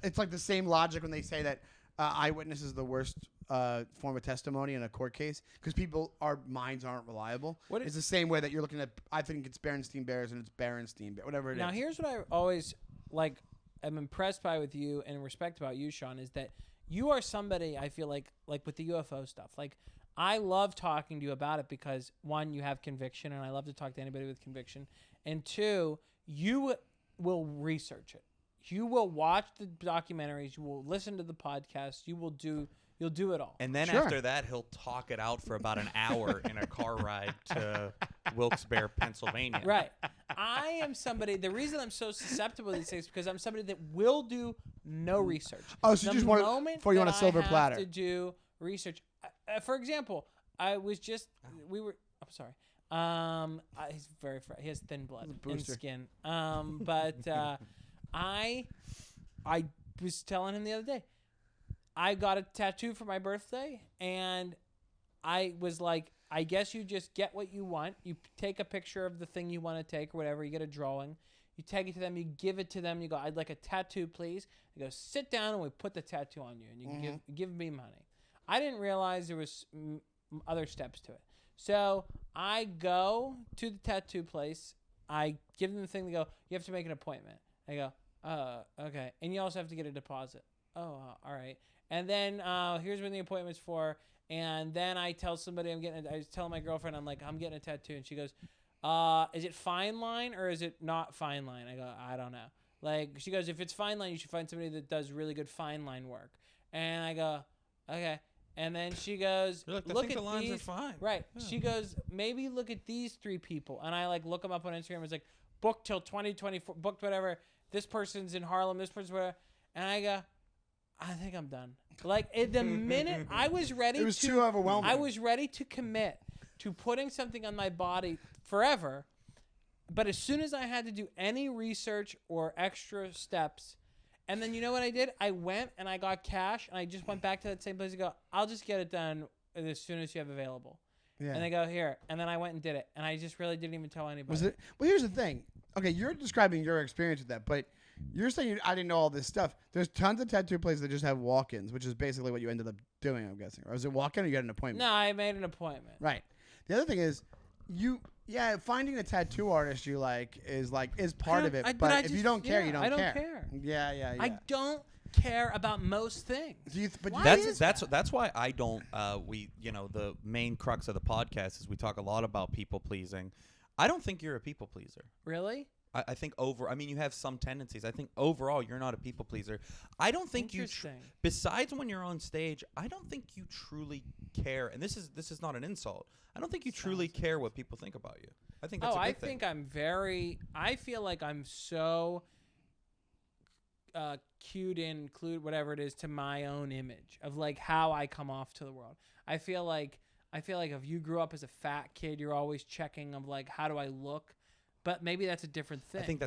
It's like the same logic when they say that eyewitness is the worst form of testimony in a court case because our minds aren't reliable. It's the same way that you're looking at. I think it's Berenstein Bears and it's Berenstein Bears, whatever it is. Now, here's what I always like. I'm impressed by with you and respect about you, Sean, is that you are somebody I feel like with the UFO stuff. Like I love talking to you about it because one, you have conviction, and I love to talk to anybody with conviction, and two, you will research it. You will watch the documentaries. You will listen to the podcast. You'll do it all. And then after that, he'll talk it out for about an hour in a car ride to Wilkes-Barre, Pennsylvania. Right. I am somebody. The reason I'm so susceptible to these things is because I'm somebody that will do no research. Oh, so you just want before you want a silver platter. I have to do research. For example, I was just I'm sorry. He's very he has thin blood and skin. But I was telling him the other day, I got a tattoo for my birthday, and I was like, I guess you just get what you want. You take a picture of the thing you want to take or whatever. You get a drawing. You take it to them. You give it to them. You go, I'd like a tattoo, please. You go, sit down, and we put the tattoo on you, and you give me money. I didn't realize there was other steps to it. So I go to the tattoo place. I give them the thing. They go, you have to make an appointment. I go, okay. And you also have to get a deposit. Oh, all right. And then here's when the appointment's for. And then I tell somebody I was telling my girlfriend, I'm like, I'm getting a tattoo. And she goes, is it fine line or is it not fine line? I go, I don't know. Like, she goes, if it's fine line, you should find somebody that does really good fine line work. And I go, okay. And then she goes, look at the lines these. are fine. Right. Yeah. She goes, maybe look at these 3 people. And I like look them up on Instagram. It's like, booked till 2024, booked whatever. This person's in Harlem. This person's whatever. And I go, I think I'm done. Like the minute I was ready, it was too overwhelming. I was ready to commit to putting something on my body forever. But as soon as I had to do any research or extra steps, and then you know what I did? I went and I got cash, and I just went back to that same place and go, I'll just get it done as soon as you have available. Yeah. And they go, here. And then I went and did it. And I just really didn't even tell anybody. Well, here's the thing. Okay, you're describing your experience with that, but you're saying I didn't know all this stuff. There's tons of tattoo places that just have walk-ins, which is basically what you ended up doing, I'm guessing. Or was it walk-in or you had an appointment? No, I made an appointment. Right. The other thing is, finding a tattoo artist you like is part of it. But if you don't care, you don't care. I don't care. Yeah. I don't care about most things. That's why I don't. The main crux of the podcast is we talk a lot about people pleasing. I don't think you're a people pleaser. Really? I think you have some tendencies. I think overall you're not a people pleaser. I don't think besides when you're on stage, I don't think you truly care. And this is not an insult. I don't think you truly care what people think about you. I think that's a good thing. I feel like I'm so cued in, clued, whatever it is, to my own image of like how I come off to the world. I feel like if you grew up as a fat kid, you're always checking of like, how do I look? But maybe that's a different thing. I think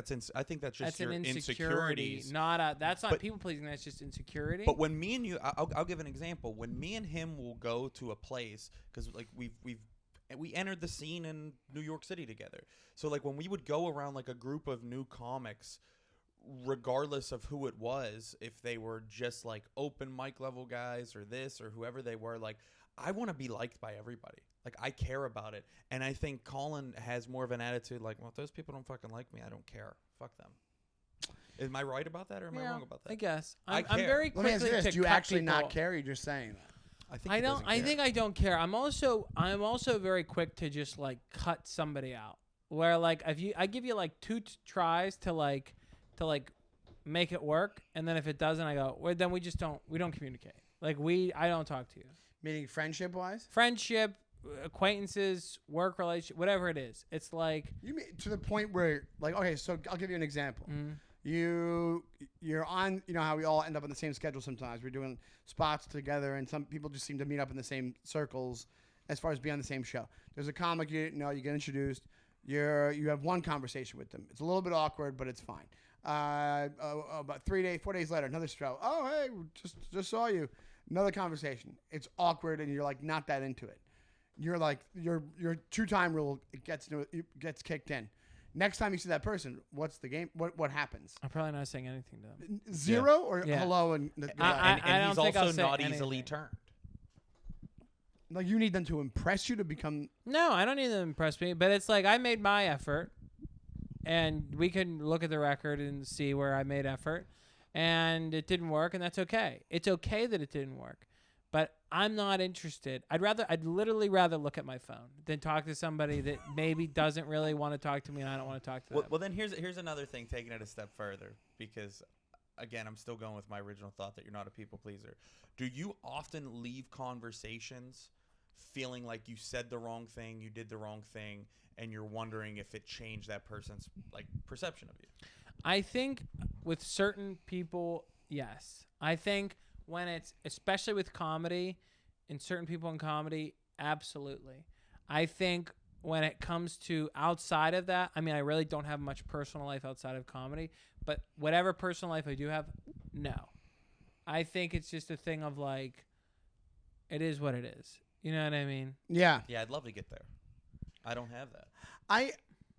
that's just your an insecurities. That's not people pleasing. That's just insecurity. But when me and you, I'll give an example. When me and him will go to a place, because like we entered the scene in New York City together. So like when we would go around like a group of new comics, regardless of who it was, if they were just like open mic level guys or this or whoever they were, like I want to be liked by everybody. Like, I care about it. And I think Collin has more of an attitude like, well, if those people don't fucking like me, I don't care. Fuck them. Am I right about that or am I wrong about that? I guess. I'm very quickly Let me ask you this. to Do you cut actually people. not care? You're just saying that. I think I don't care. I'm also very quick to just like cut somebody out. Where like I give you like 2 tries to make it work, and then if it doesn't, I go, well, then we don't communicate. Like I don't talk to you. Meaning friendship wise? Friendship, acquaintances, work relationship, whatever it is. It's like you mean to the point where like, okay, so I'll give you an example. You're on, you know how we all end up on the same schedule sometimes. We're doing spots together, and some people just seem to meet up in the same circles as far as being on the same show. There's a comic, you get introduced. You have one conversation with them. It's a little bit awkward, but it's fine. About 4 days later, another show. Oh, hey, just saw you. Another conversation. It's awkward, and you're like not that into it. You're like your 2-time rule gets kicked in. Next time you see that person, what's the game? What happens? I'm probably not saying anything to them. 0 or hello and I he's don't think also I'll say not anything. easily turned. Like you need them to impress you to become. No, I don't need them to impress me. But it's like I made my effort, and we can look at the record and see where I made effort, and it didn't work, and that's okay. It's okay that it didn't work, but I'm not interested. I'd literally rather look at my phone than talk to somebody that maybe doesn't really want to talk to me, and I don't want to talk to them. Well, then here's another thing, taking it a step further, because again, I'm still going with my original thought that you're not a people pleaser. Do you often leave conversations feeling like you said the wrong thing, you did the wrong thing, and you're wondering if it changed that person's like perception of you? I think with certain people, yes. I think when it's, especially with comedy, and certain people in comedy, absolutely. I think when it comes to outside of that, I mean, I really don't have much personal life outside of comedy, but whatever personal life I do have, no. I think it's just a thing of like, it is what it is. You know what I mean? Yeah. Yeah, I'd love to get there. I don't have that.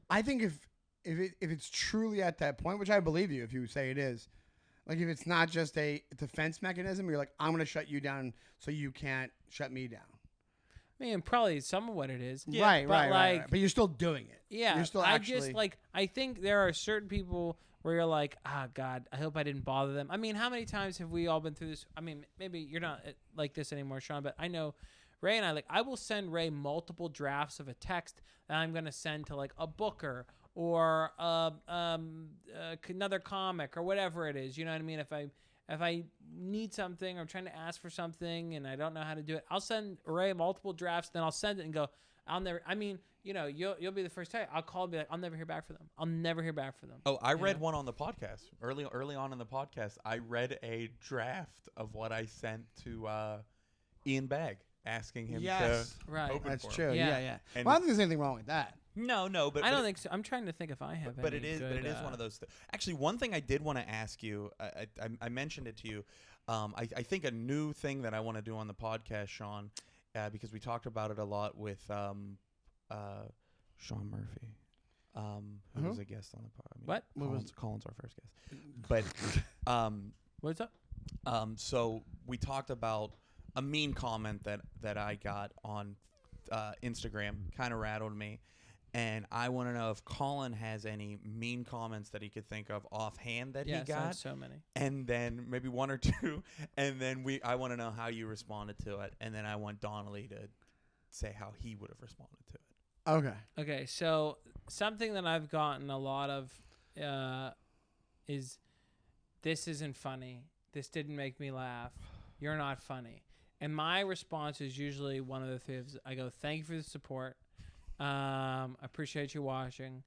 I think if it's truly at that point, which I believe you if you say it is, like if it's not just a defense mechanism, you're like, I'm going to shut you down so you can't shut me down. I mean, probably some of what it is. Yeah, right. But you're still doing it. Yeah. You're still I think there are certain people where you're like, God, I hope I didn't bother them. I mean, how many times have we all been through this? I mean, maybe you're not like this anymore, Sean, but I know Ray and I will send Ray multiple drafts of a text that I'm going to send to like a booker or another comic or whatever it is. You know what I mean? If I need something or I'm trying to ask for something and I don't know how to do it, I'll send Ray multiple drafts. Then I'll send it and go, you'll be the first time. I'll call and be like, I'll never hear back from them. I'll never hear back from them. Oh, I read one on the podcast. Early on in the podcast, I read a draft of what I sent to Ian Bagg, asking him to open That's for true. him. Yeah. And Well, I don't think there's anything wrong with that. No, but I don't think so. I'm trying to think if I have. But any it is. good, But it is one of those. Actually, one thing I did want to ask you. I mentioned it to you. I think a new thing that I want to do on the podcast, Sean, because we talked about it a lot with Sean Murphy, who was a guest on the pod. Colin's our first guest. But what's up? So we talked about a mean comment that I got on Instagram kind of rattled me. And I want to know if Collin has any mean comments that he could think of offhand that he got. So many. And then maybe one or two. And then I want to know how you responded to it. And then I want Donnelly to say how he would have responded to it. Okay. Okay, so something that I've gotten a lot of is, this isn't funny. This didn't make me laugh. You're not funny. And my response is usually one of the things. I go, thank you for the support. I appreciate you watching.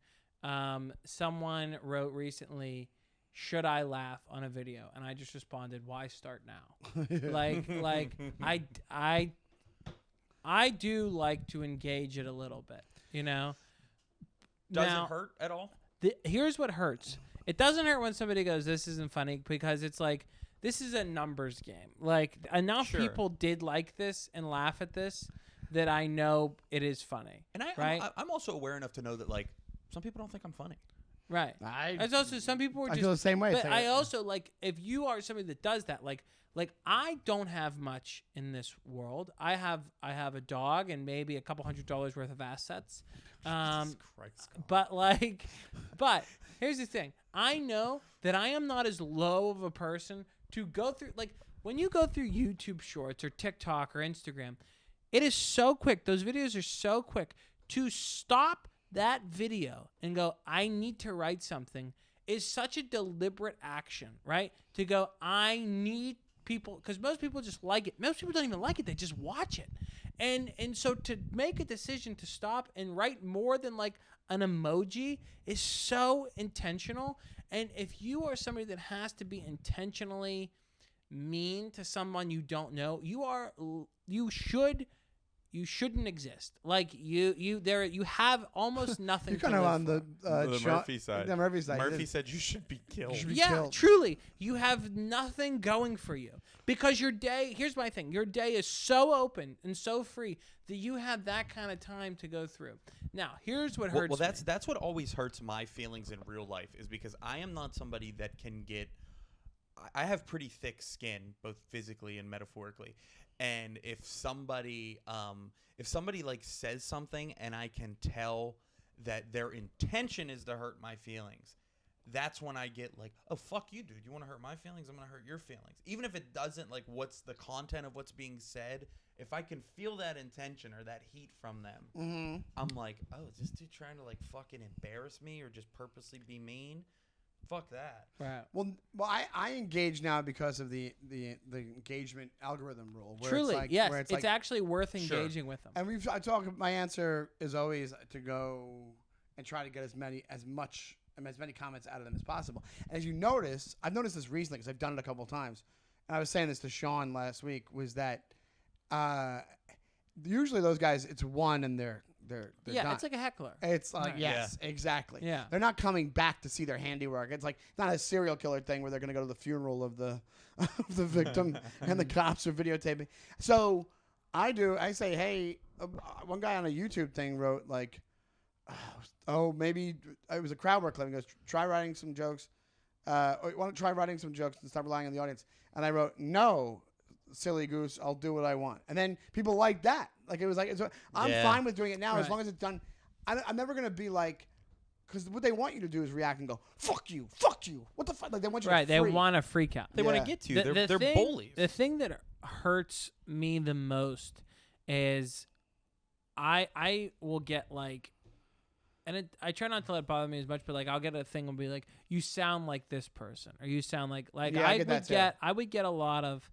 Someone wrote recently, should I laugh on a video? And I just responded, why start now? like I do like to engage it a little bit, you know? Does it hurt at all? Here's what hurts. It doesn't hurt when somebody goes, this isn't funny, because it's like, this is a numbers game. Like, enough people did like this and laugh at this that I know it is funny. And I'm also aware enough to know that, like, some people don't think I'm funny. Right. There's also some people I feel the same way. But I also, like, if you are somebody that does that, like I don't have much in this world. I have a dog and maybe a couple $100 worth of assets. Jesus Christ. But here's the thing. I know that I am not as low of a person to go through, like, when you go through YouTube Shorts or TikTok or Instagram, it is so quick. Those videos are so quick. To stop that video and go, I need to write something, is such a deliberate action, right? To go, I need people, because most people just like it. Most people don't even like it. They just watch it. And so to make a decision to stop and write more than like an emoji is so intentional. And if you are somebody that has to be intentionally mean to someone you don't know, you shouldn't exist. Like you have almost nothing. You're kind of on the Murphy side. The Murphy side. Murphy said you should be killed. Killed. Truly, you have nothing going for you because your day. Here's my thing: your day is so open and so free that you have that kind of time to go through. Now, here's what hurts. Well, that's what always hurts my feelings in real life, is because I am not somebody that can get. I have pretty thick skin, both physically and metaphorically. And if somebody like says something and I can tell that their intention is to hurt my feelings, that's when I get like, oh, fuck you, dude. You want to hurt my feelings? I'm going to hurt your feelings. Even if it doesn't, like, what's the content of what's being said, if I can feel that intention or that heat from them, I'm like, oh, is this dude trying to, like, fucking embarrass me or just purposely be mean? Fuck that. Right. Well, I engage now because of the engagement algorithm rule. Where Truly, it's like, yes. where It's like, actually worth engaging with them. And I talk. My answer is always to go and try to get as many comments out of them as possible. And as you notice, I've noticed this recently because I've done it a couple of times. And I was saying this to Sean last week, was that usually those guys, it's one and they're done. It's like a heckler. It's like, yes, exactly. Yeah. They're not coming back to see their handiwork. It's like, it's not a serial killer thing where they're going to go to the funeral of the victim and the cops are videotaping. So I say, hey, one guy on a YouTube thing wrote like, maybe it was a crowd work clip. He goes, try writing some jokes. Why don't try writing some jokes and stop relying on the audience? And I wrote, no, silly goose, I'll do what I want. And then people like that. Like, it was like, I'm fine with doing it now as long as it's done. I'm never going to be like, because what they want you to do is react and go, fuck you. What the fuck? Like, they want you to They want to freak out. They want to get to you. They're bullies. The thing that hurts me the most is I will get like, and I try not to let it bother me as much, but like I'll get a thing and be like, you sound like this person, or you sound like I would get a lot of.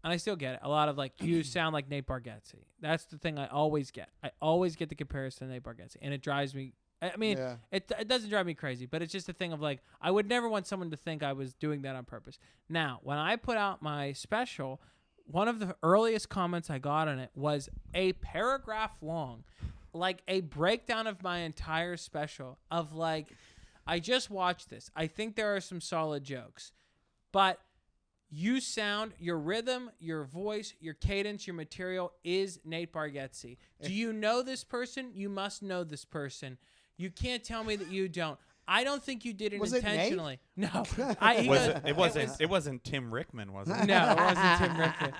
And I still get it. A lot of like, you sound like Nate Bargatze. That's the thing I always get. I always get the comparison to Nate Bargatze. And it drives me. I mean, it doesn't drive me crazy, but it's just a thing of like, I would never want someone to think I was doing that on purpose. Now, when I put out my special, one of the earliest comments I got on it was a paragraph long, like a breakdown of my entire special of like, I just watched this. I think there are some solid jokes, but you sound, your rhythm, your voice, your cadence, your material is Nate Bargatze. Do you know this person? You must know this person. You can't tell me that you don't. I don't think you did it Was it Nate? intentionally. No. It wasn't Tim Rickman, was it? No, it wasn't Tim Rickman.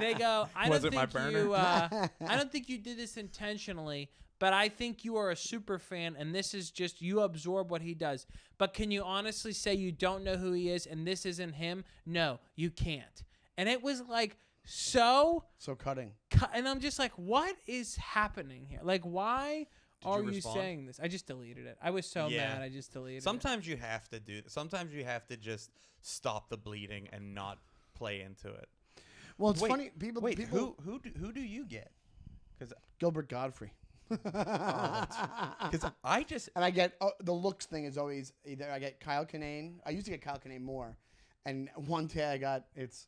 They go, I Was don't it my think burner? you I don't think you did this intentionally, but I think you are a super fan and this is just you absorb what he does. But can you honestly say you don't know who he is and this isn't him? No, you can't. And it was like so cutting. And I'm just like, what is happening here? Like, why are you respond? saying this? I just deleted it. I was so mad. I just deleted it. Sometimes you have to do. Sometimes you have to just stop the bleeding and not play into it. Well, it's funny. People. Who do you get? Because Gilbert Godfrey. Because I just and I get the looks thing is always either I get Kyle Kinane. I used to get Kyle Kinane more, and one day I got this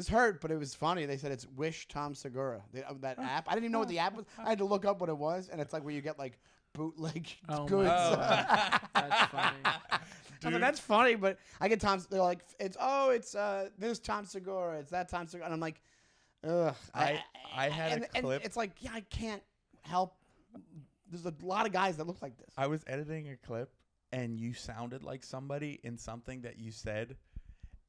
hurt, but it was funny. They said it's Wish Tom Segura. That app. I didn't even know what the app was. I had to look up what it was, and it's like where you get like bootleg goods. That's funny. I mean, that's funny, but I get Tom. They're like, it's this Tom Segura. It's that Tom Segura, and I'm like, ugh. I had a clip. And it's like, yeah, I can't help. There's a lot of guys that look like this. I was editing a clip, and you sounded like somebody in something that you said.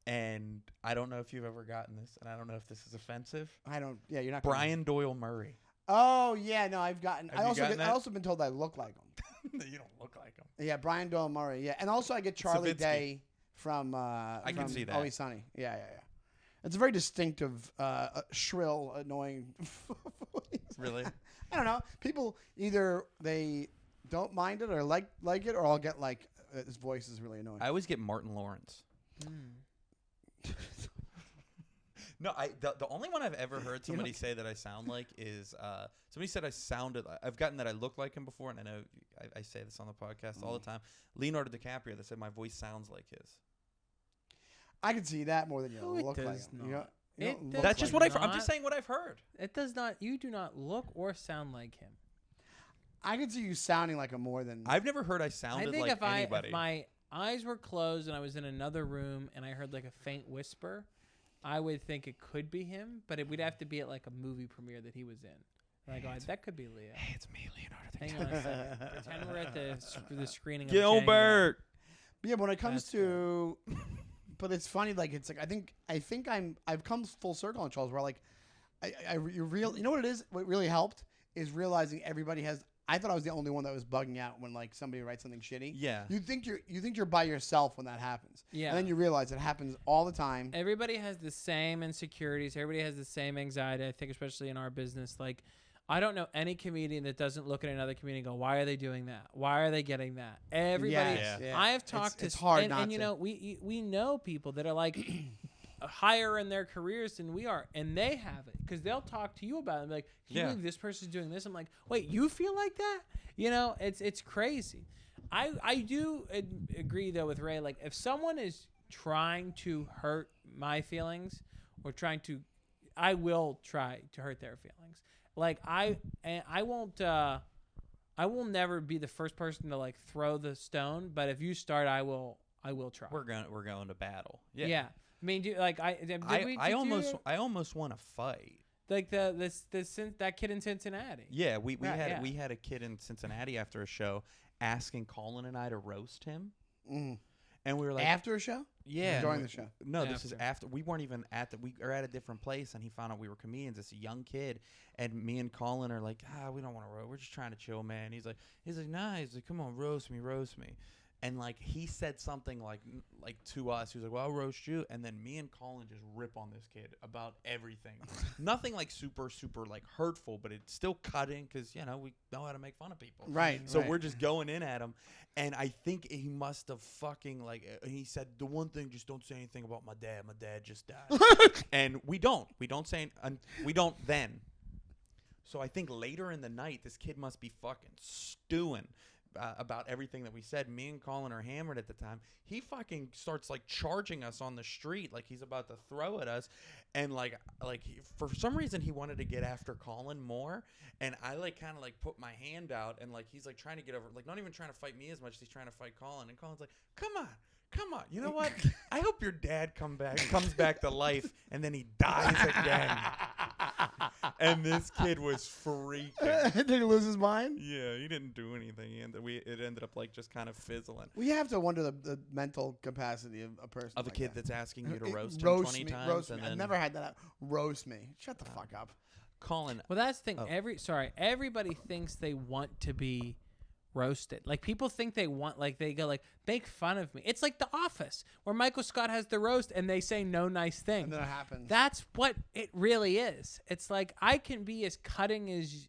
And I don't know if you've ever gotten this, and I don't know if this is offensive. I don't. Yeah, you're not. Brian Doyle Murray. Oh yeah, no, I've gotten. Have you gotten that? I also been told I look like him. You don't look like him. Yeah, Brian Doyle Murray. Yeah, and also I get Charlie Savitsky. Day from. I can see that. Always Sunny. Yeah. It's a very distinctive, shrill, annoying voice. Really? I don't know. People either they don't mind it or like it, or I'll get like his voice is really annoying. I always get Martin Lawrence. No, the only one I've ever heard somebody say that I sound like is somebody said I sounded. I've gotten that I look like him before, and I know I say this on the podcast all the time. Leonardo DiCaprio that said my voice sounds like his. I can see that more than you look like him. That's just what I'm just saying what I've heard. It does not. You do not look or sound like him. I can see you sounding like him more than. I've never heard I sounded like anybody. If my eyes were closed and I was in another room and I heard like a faint whisper, I would think it could be him, but it would have to be at like a movie premiere that he was in. And I go, that could be Leo. Hey, it's me, Leonardo DiCaprio. Hang on a second. Pretend we're at the screening Gilbert. But yeah, when it comes to, but it's funny. Like it's like I think I've come full circle on Charles. Where like, you know what it is? What really helped is realizing everybody has. I thought I was the only one that was bugging out when like somebody writes something shitty. Yeah. You think you're by yourself when that happens. Yeah. And then you realize it happens all the time. Everybody has the same insecurities. Everybody has the same anxiety. I think especially in our business, like I don't know any comedian that doesn't look at another comedian and go, "Why are they doing that? Why are they getting that?" Everybody. Yeah. I have talked to. It's hard and you know we know people that are like higher in their careers than we are, and they have it because they'll talk to you about it and be like, "Can you believe this person's doing this?" I'm like, "Wait, you feel like that?" You know, it's crazy. I do agree though with Ray. Like, if someone is trying to hurt my feelings or I will try to hurt their feelings. Like I will never be the first person to like throw the stone, but if you start, I will try. We're going to battle. Yeah. Yeah. I mean, I almost want to fight. Like that kid in Cincinnati. Yeah, we had a kid in Cincinnati after a show asking Collin and I to roast him. Mm. And we were like, after a show? Yeah. During the show? No, this is after. We weren't even we are at a different place, and he found out we were comedians. It's a young kid, and me and Collin are like, we don't want to roast. We're just trying to chill, man. He's like, nah. He's like, come on, roast me. And like he said something like to us, he was like, "Well, I'll roast you," and then me and Collin just rip on this kid about everything. Nothing like super like hurtful, but it's still cutting because we know how to make fun of people. Right. So we're just going in at him, and I think he must have fucking he said the one thing, just don't say anything about my dad. My dad just died, and we don't say we don't then. So I think later in the night, this kid must be fucking stewing about everything that we said. Me and Collin are hammered at the time. He fucking starts like charging us on the street like he's about to throw at us, and for some reason he wanted to get after Collin more, and I kind of put my hand out, and he's trying to get over, not even trying to fight me as much as he's trying to fight Collin, and Collin's like, come on, you know what? I hope your dad comes back to life and then he dies again. And this kid was freaking. Did he lose his mind? Yeah, he didn't do anything. It ended up like just kind of fizzling. We have to wonder the mental capacity of a person. Of a like kid that. that's asking you to roast him 20 me, times. Roast and me. then I've never had that. Roast me. Shut the fuck up. Collin. Well, that's the thing. Oh. Everybody thinks they want to be roasted. Like people think they want, like they go like, make fun of me. It's like The Office, where Michael Scott has the roast and they say no nice things. And then it happens. That's what it really is. It's like I can be as cutting as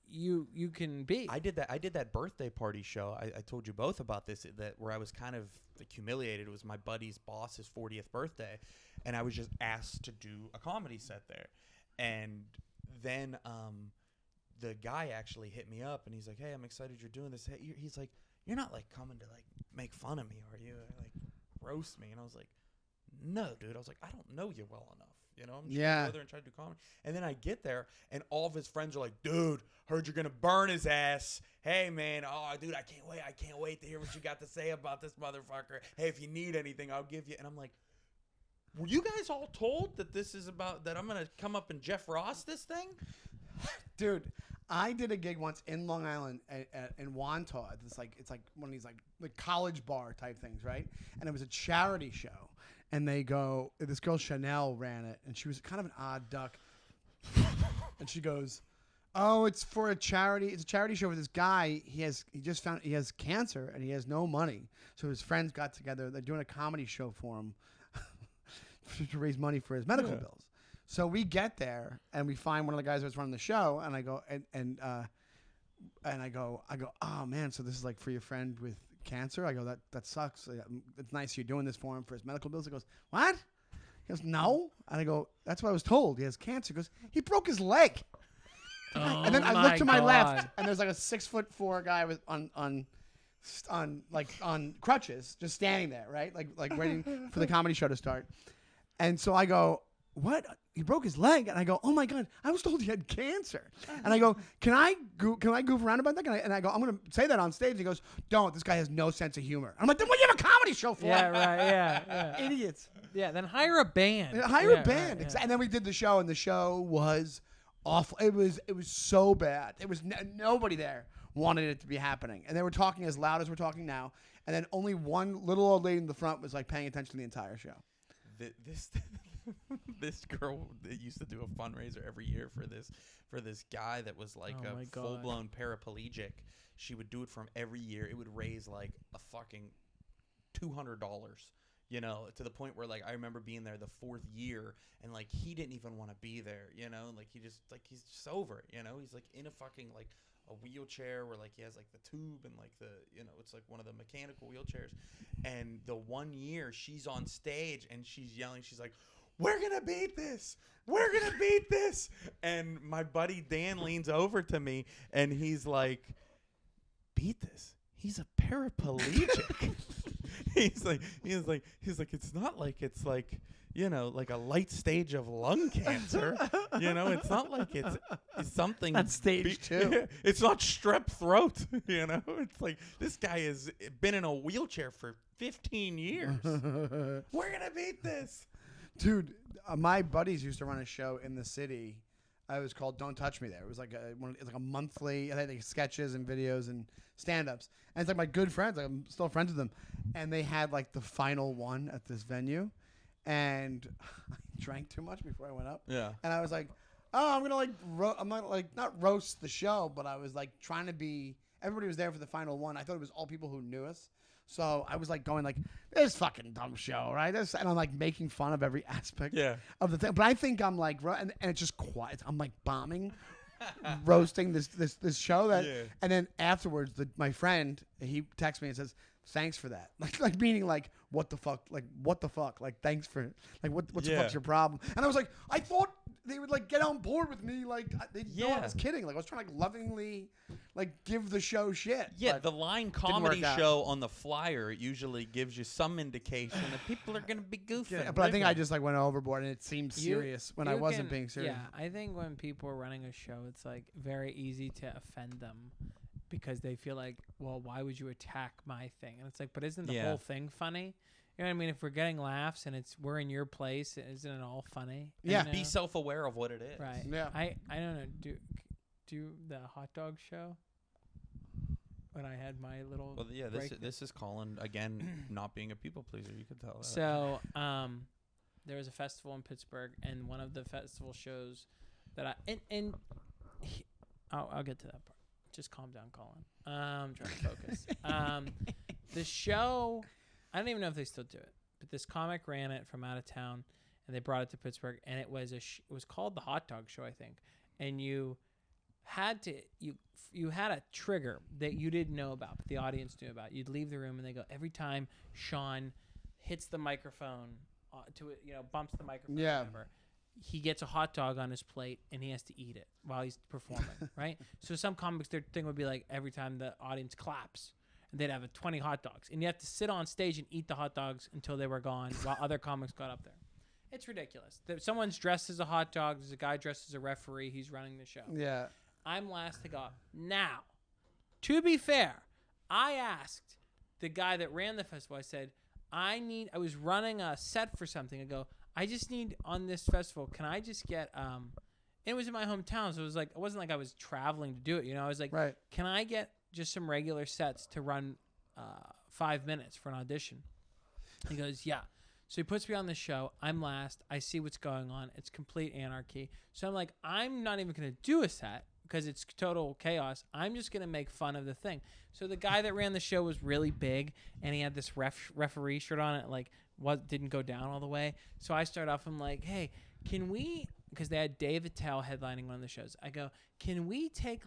you can be. I did that birthday party show. I told you both about this, that where I was kind of humiliated. It was my buddy's boss's 40th birthday, and I was just asked to do a comedy set there. And then the guy actually hit me up, and he's like, "Hey, I'm excited you're doing this." He's like, "You're not like coming to like make fun of me, are you? Or, like roast me?" And I was like, "No, dude." I was like, "I don't know you well enough. You know, I'm just gonna go there and try to do comedy." And then I get there, and all of his friends are like, "Dude, heard you're gonna burn his ass. Hey, man, oh, dude, I can't wait to hear what you got to say about this motherfucker. Hey, if you need anything, I'll give you." And I'm like, "Were you guys all told that this is about that I'm gonna come up and Jeff Ross this thing?" Dude, I did a gig once in Long Island in Wantagh. It's like one of these like college bar type things, right? And it was a charity show. And they go, this girl Chanel ran it, and she was kind of an odd duck. And she goes, "Oh, it's for a charity. It's a charity show with this guy. He just found he has cancer and he has no money. So his friends got together. They're doing a comedy show for him to raise money for his medical bills." So we get there and we find one of the guys that's running the show, and I go and I go, "Oh man, so this is like for your friend with cancer?" I go, that sucks. It's nice you're doing this for him for his medical bills." He goes, "What?" He goes, "No." And I go, "That's what I was told. He has cancer." He goes, "He broke his leg." And then I look to my left, and there's like a 6'4" guy with on crutches, just standing there, right, like waiting for the comedy show to start. And so I go, "What? He broke his leg?" And I go, "Oh my God, I was told he had cancer." And I go, can I goof around about that? And I go, "I'm going to say that on stage." He goes, "Don't. This guy has no sense of humor." I'm like, "Then what do you have a comedy show for?" Yeah, right. Yeah. Idiots. Yeah. Then hire a band. Hire a band. Right, And then we did the show, and the show was awful. It was so bad. It was nobody there wanted it to be happening, and they were talking as loud as we're talking now. And then only one little old lady in the front was like paying attention to the entire show. This girl that used to do a fundraiser every year for this guy that was like a full-blown paraplegic. She would do it from every year. It would raise like a fucking $200, you know, to the point where like I remember being there the 4th year, and like he didn't even want to be there, you know, like he's just over it, you know. He's like in a fucking like a wheelchair where like he has like the tube and like the, you know, it's like one of the mechanical wheelchairs. And the one year she's on stage and she's yelling, she's like, "We're gonna beat this, we're gonna beat this." And my buddy Dan leans over to me and he's like, "Beat this? He's a paraplegic." he's like it's not like it's like, you know, like a light stage of lung cancer. You know, it's not like it's something. That's stage 2. It's not strep throat. You know, it's like this guy has been in a wheelchair for 15 years. We're gonna beat this, dude. My buddies used to run a show in the city. It was called "Don't Touch Me." There, it was like a monthly. I had like sketches and videos and stand-ups. And it's like my good friends. Like, I'm still friends with them, and they had like the final one at this venue. And I drank too much before I went up. Yeah. And I was like, "Oh, I'm gonna like, I'm not like not roast the show, but I was like trying to be." Everybody was there for the final one. I thought it was all people who knew us, so I was like going like, "This fucking dumb show, right?" And I'm like making fun of every aspect of the thing. But I think I'm like, and it's just quiet. I'm like bombing, roasting this show that. Yeah. And then afterwards, my friend, he texts me and says, "Thanks for that." Like meaning like, what the fuck? Like, thanks for, like, what the fuck's your problem? And I was like, I thought they would like get on board with me. Like, they know I was kidding. Like, I was trying to like lovingly like give the show shit. Yeah, the line comedy show on the flyer usually gives you some indication that people are going to be goofing. Yeah, but I think I just like went overboard, and it seemed serious when I wasn't being serious. Yeah, I think when people are running a show, it's like very easy to offend them. Because they feel like, well, why would you attack my thing? And it's like, but isn't the whole thing funny? You know what I mean? If we're getting laughs and we're in your place, isn't it all funny? Yeah. Be self-aware of what it is. Right. Yeah. I don't know. Do the hot dog show when I had my little. Well, yeah. This is Collin again, not being a people pleaser. You could tell that. So, there was a festival in Pittsburgh, and one of the festival shows that I'll get to that part. Just calm down, Collin. I'm trying to focus. The show, I don't even know if they still do it, but this comic ran it from out of town, and they brought it to Pittsburgh, and it was it was called the Hot Dog Show, I think. And you had a trigger that you didn't know about, but the audience knew about. You'd leave the room, and they go, every time Sean hits the microphone to it, bumps the microphone, or whatever, he gets a hot dog on his plate and he has to eat it while he's performing, right? So some comics, their thing would be like every time the audience claps, and they'd have 20 hot dogs, and you have to sit on stage and eat the hot dogs until they were gone while other comics got up there. It's ridiculous. Someone's dressed as a hot dog. There's a guy dressed as a referee. He's running the show. Yeah. I'm last to go. Now, to be fair, I asked the guy that ran the festival, I said, I was running a set for something. I go, I just need on this festival, can I just get, it was in my hometown, so it wasn't like I was traveling to do it, I was like, right. Can I get just some regular sets to run 5 minutes for an audition? He goes, yeah. So he puts me on the show. I'm last. I see what's going on. It's complete anarchy. So I'm like, I'm not even going to do a set because it's total chaos. I'm just going to make fun of the thing. So the guy that ran the show was really big, and he had this referee shirt on it, didn't go down all the way. So I start off, I'm like, hey, can we, because they had Dave Attell headlining one of the shows. I go, can we take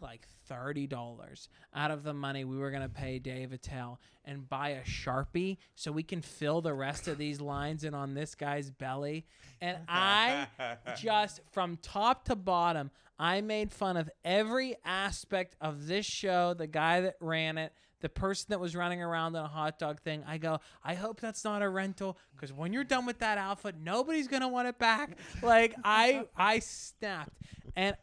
$30 out of the money we were going to pay Dave Attell and buy a Sharpie so we can fill the rest of these lines in on this guy's belly? And I just, from top to bottom, I made fun of every aspect of this show, the guy that ran it, the person that was running around on a hot dog thing. I go, I hope that's not a rental, because when you're done with that outfit, nobody's gonna want it back. I snapped, and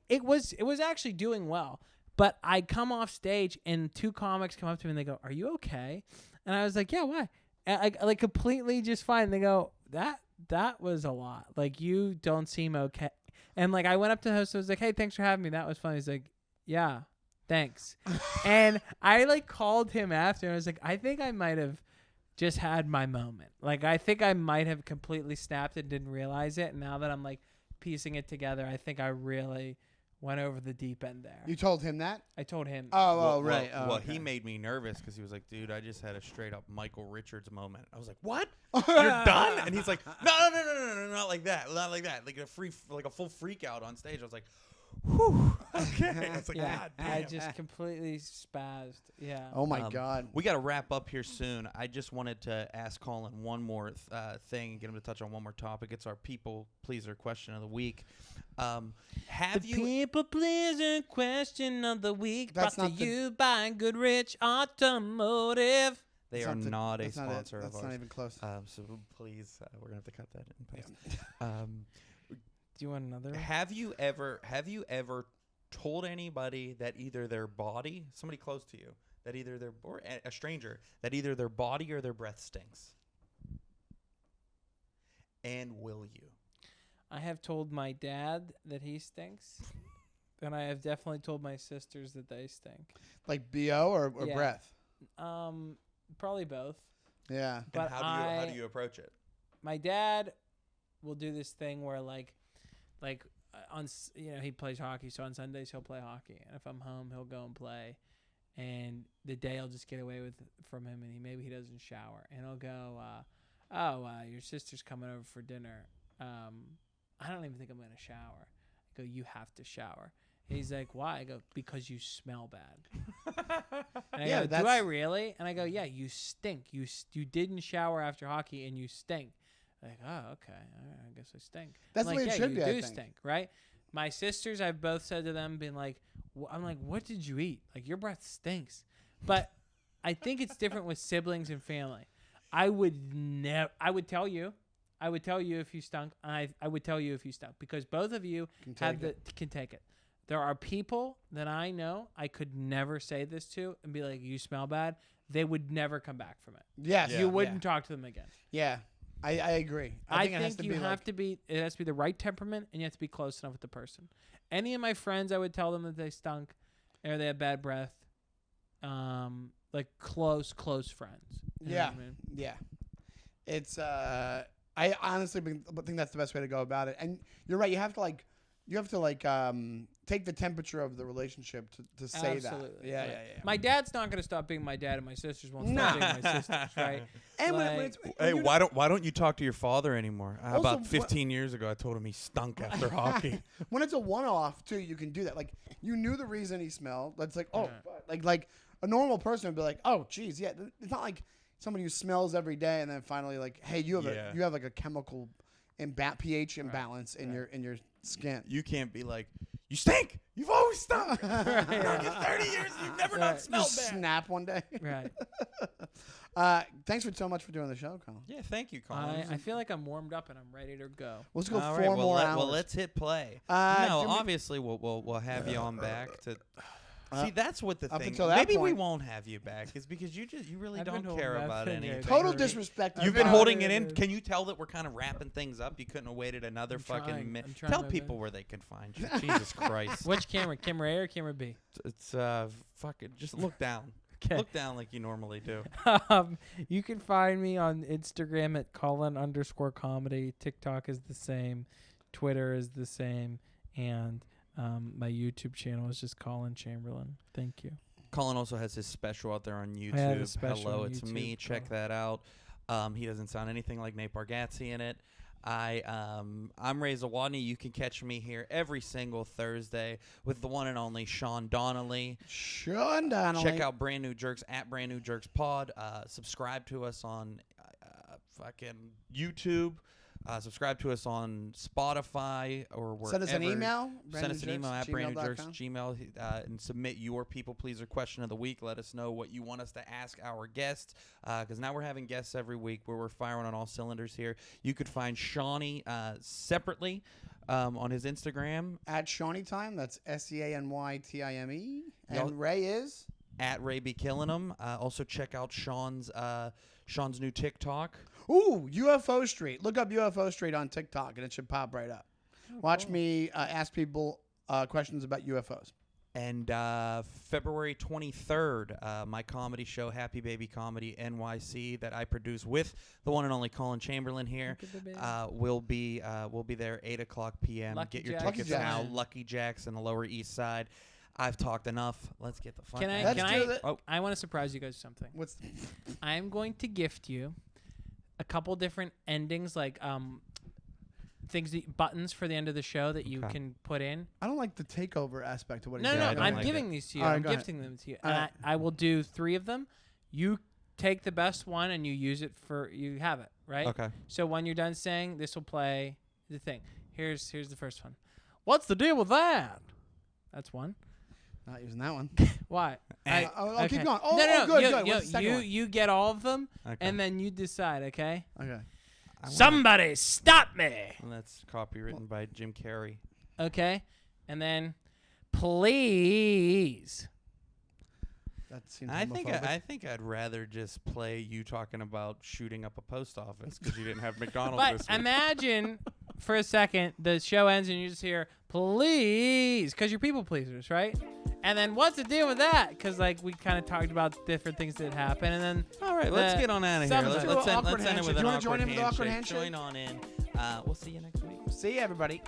it was actually doing well. But I come off stage, and two comics come up to me and they go, "Are you okay?" And I was like, "Yeah, why?" And I completely just fine. And they go, "That was a lot. You don't seem okay." And I went up to the host. I was like, "Hey, thanks for having me. That was fun." He's like, "Yeah. Thanks." And I called him after, and I was like, I think I might have just had my moment. I think I might have completely snapped and didn't realize it. And now that I'm piecing it together, I think I really went over the deep end there. You told him that? I told him. Right. Well, okay. he made me nervous because he was like, dude, I just had a straight up Michael Richards moment. I was like, what? You're done? And he's like, no, not like that. Not like that. Like a full freak out on stage. I was like, whew, okay. I was like, yeah, God damn. I just completely spazzed. Yeah. Oh my God. We got to wrap up here soon. I just wanted to ask Collin one more thing, get him to touch on one more topic. It's our people pleaser question of the week. People pleaser question of the week That's brought to you by Goodrich Automotive. They are not a sponsor of ours. That's not even close. So please, we're gonna have to cut that in post. Do you want another? Have you ever told anybody that either their body, somebody close to you, that either or a stranger, that either their body or their breath stinks? And will you? I have told my dad that he stinks. And I have definitely told my sisters that they stink. Like BO or Yeah. breath? Probably both. Yeah. But and how do you approach it? My dad will do this thing where on he plays hockey, so on Sundays he'll play hockey, and if I'm home he'll go and play, and the day I'll just get away from him, and maybe he doesn't shower, and I'll go, your sister's coming over for dinner. I don't even think I'm gonna shower. I go, you have to shower. And he's like, why? I go, because you smell bad. And I go, do I really? And I go, yeah, you stink. You didn't shower after hockey, and you stink. Like, oh, okay. All right, I guess I stink. That's the way it should be, I You do think. stink, right? My sisters, I've both said to them, been like, I'm like, what did you eat? Your breath stinks. But I think it's different with siblings and family. I would tell you. I would tell you if you stunk. I would tell you if you stunk, because both of you can take it. There are people that I know I could never say this to and be like, you smell bad. they would never come back from it. Yes. Yeah. You wouldn't talk to them again. Yeah. I agree. I think it has to you be have like, to be. It has to be the right temperament, and you have to be close enough with the person. Any of my friends, I would tell them that they stunk, or they had bad breath. Like close friends. You know what I mean? Yeah. It's I honestly think that's the best way to go about it. And you're right. You have to take the temperature of the relationship to say Absolutely. that. Yeah, Right. yeah. My dad's not gonna stop being my dad, and my sisters won't stop being my sisters, right? And Hey, why don't you talk to your father anymore? Also, About 15 years ago, I told him he stunk after hockey. when it's a one-off too, you can do that. Like you knew the reason he smelled. That's like like a normal person would be like, oh, geez, yeah. It's not like somebody who smells every day and then finally like, hey, you have like a chemical pH imbalance in your skin. You can't be like, you stink. You've always stunk. I've known you 30 years. You've never not smelled Just bad. snap one day. Right. Thanks for so much for doing the show, Colin. Yeah, thank you, Collin. I feel like I'm warmed up and I'm ready to go. Let's go All 4 right, more hours. Well, let's hit play. do Obviously, we'll have you on back to. See, that's what the up thing. until that Maybe we point- won't have you back, is because you really I've been don't care holding about that thing, anything. Total disrespect. You've been I've holding got it it. in. Can you tell that we're kind of wrapping things up? You couldn't have waited another I'm fucking trying. minute. I'm trying Tell my people best. where they can find you. Jesus Christ. Which camera? Camera A or camera B? It's fucking just look down. Okay. Look down like you normally do. You can find me on Instagram at Collin_comedy. TikTok is the same. Twitter is the same. And my YouTube channel is just Collin Chamberlin. Thank you. Colin also has his special out there on YouTube. have a special Hello, on it's YouTube. me. Check that out. He doesn't sound anything like Nate Bargatze in it. I'm Ray Zawodni. You can catch me here every single Thursday with the one and only Sean Donnelly. Sean Donnelly. Check out Brand New Jerks at Brand New Jerks Pod. Subscribe to us on fucking YouTube. Subscribe to us on Spotify or wherever. Send us an email. Send us an email at brandnewjerks@gmail.com. brandnewjerks@gmail and submit your people pleaser question of the week. Let us know what you want us to ask our guests, because now we're having guests every week where we're firing on all cylinders here. You could find Shawnee separately on his Instagram At Shawnee Time. That's SeanyTime. Y'all- And Ray is at Ray Be Killing 'Em. Also check out Sean's new TikTok. UFO Street. Look up UFO Street on TikTok and it should pop right up. Watch me ask people questions about UFOs. And February 23rd, my comedy show, Happy Baby Comedy NYC, that I produce with the one and only Collin Chamberlin here, will be there 8:00 p.m. Lucky Get your Jack's. tickets Lucky now. Jack's. Lucky Jack's in the Lower East Side. I've talked enough. Let's get the fuck Can I? out. Let's do that. I want to surprise you guys with something. What's I'm going to gift you a couple different endings, like buttons for the end of the show that you Okay. can put in. I don't like the takeover aspect of what No, he's Yeah, I no, don't I'm like giving it. these to you. All right, I'm go ahead. gifting them to you, All and right. I will do 3 of them. You take the best one and you use it you have it, right? Okay. So when you're done saying, this will play the thing. Here's the first one. What's the deal with that? That's one. Not using that one. Why? I'll keep going. Oh, no, good, you, good. You, What's the second one? you get all of them, Okay. and then you decide, okay? Okay. Somebody stop me. And that's copywritten by Jim Carrey. Okay? And then, please. That seems I homophobic. think I'd rather just play you talking about shooting up a post office because you didn't have McDonald But this week. imagine for a second the show ends and you just hear, please, because you're people pleasers, right? And then what's the deal with that? Because we kind of talked about different things that happen, and then All right, let's get on out of here. something. Let's end Awkward it with handshake. an You wanna awkward join in with the awkward handshake. handshake? Join on in. We'll see you next week. See you, everybody.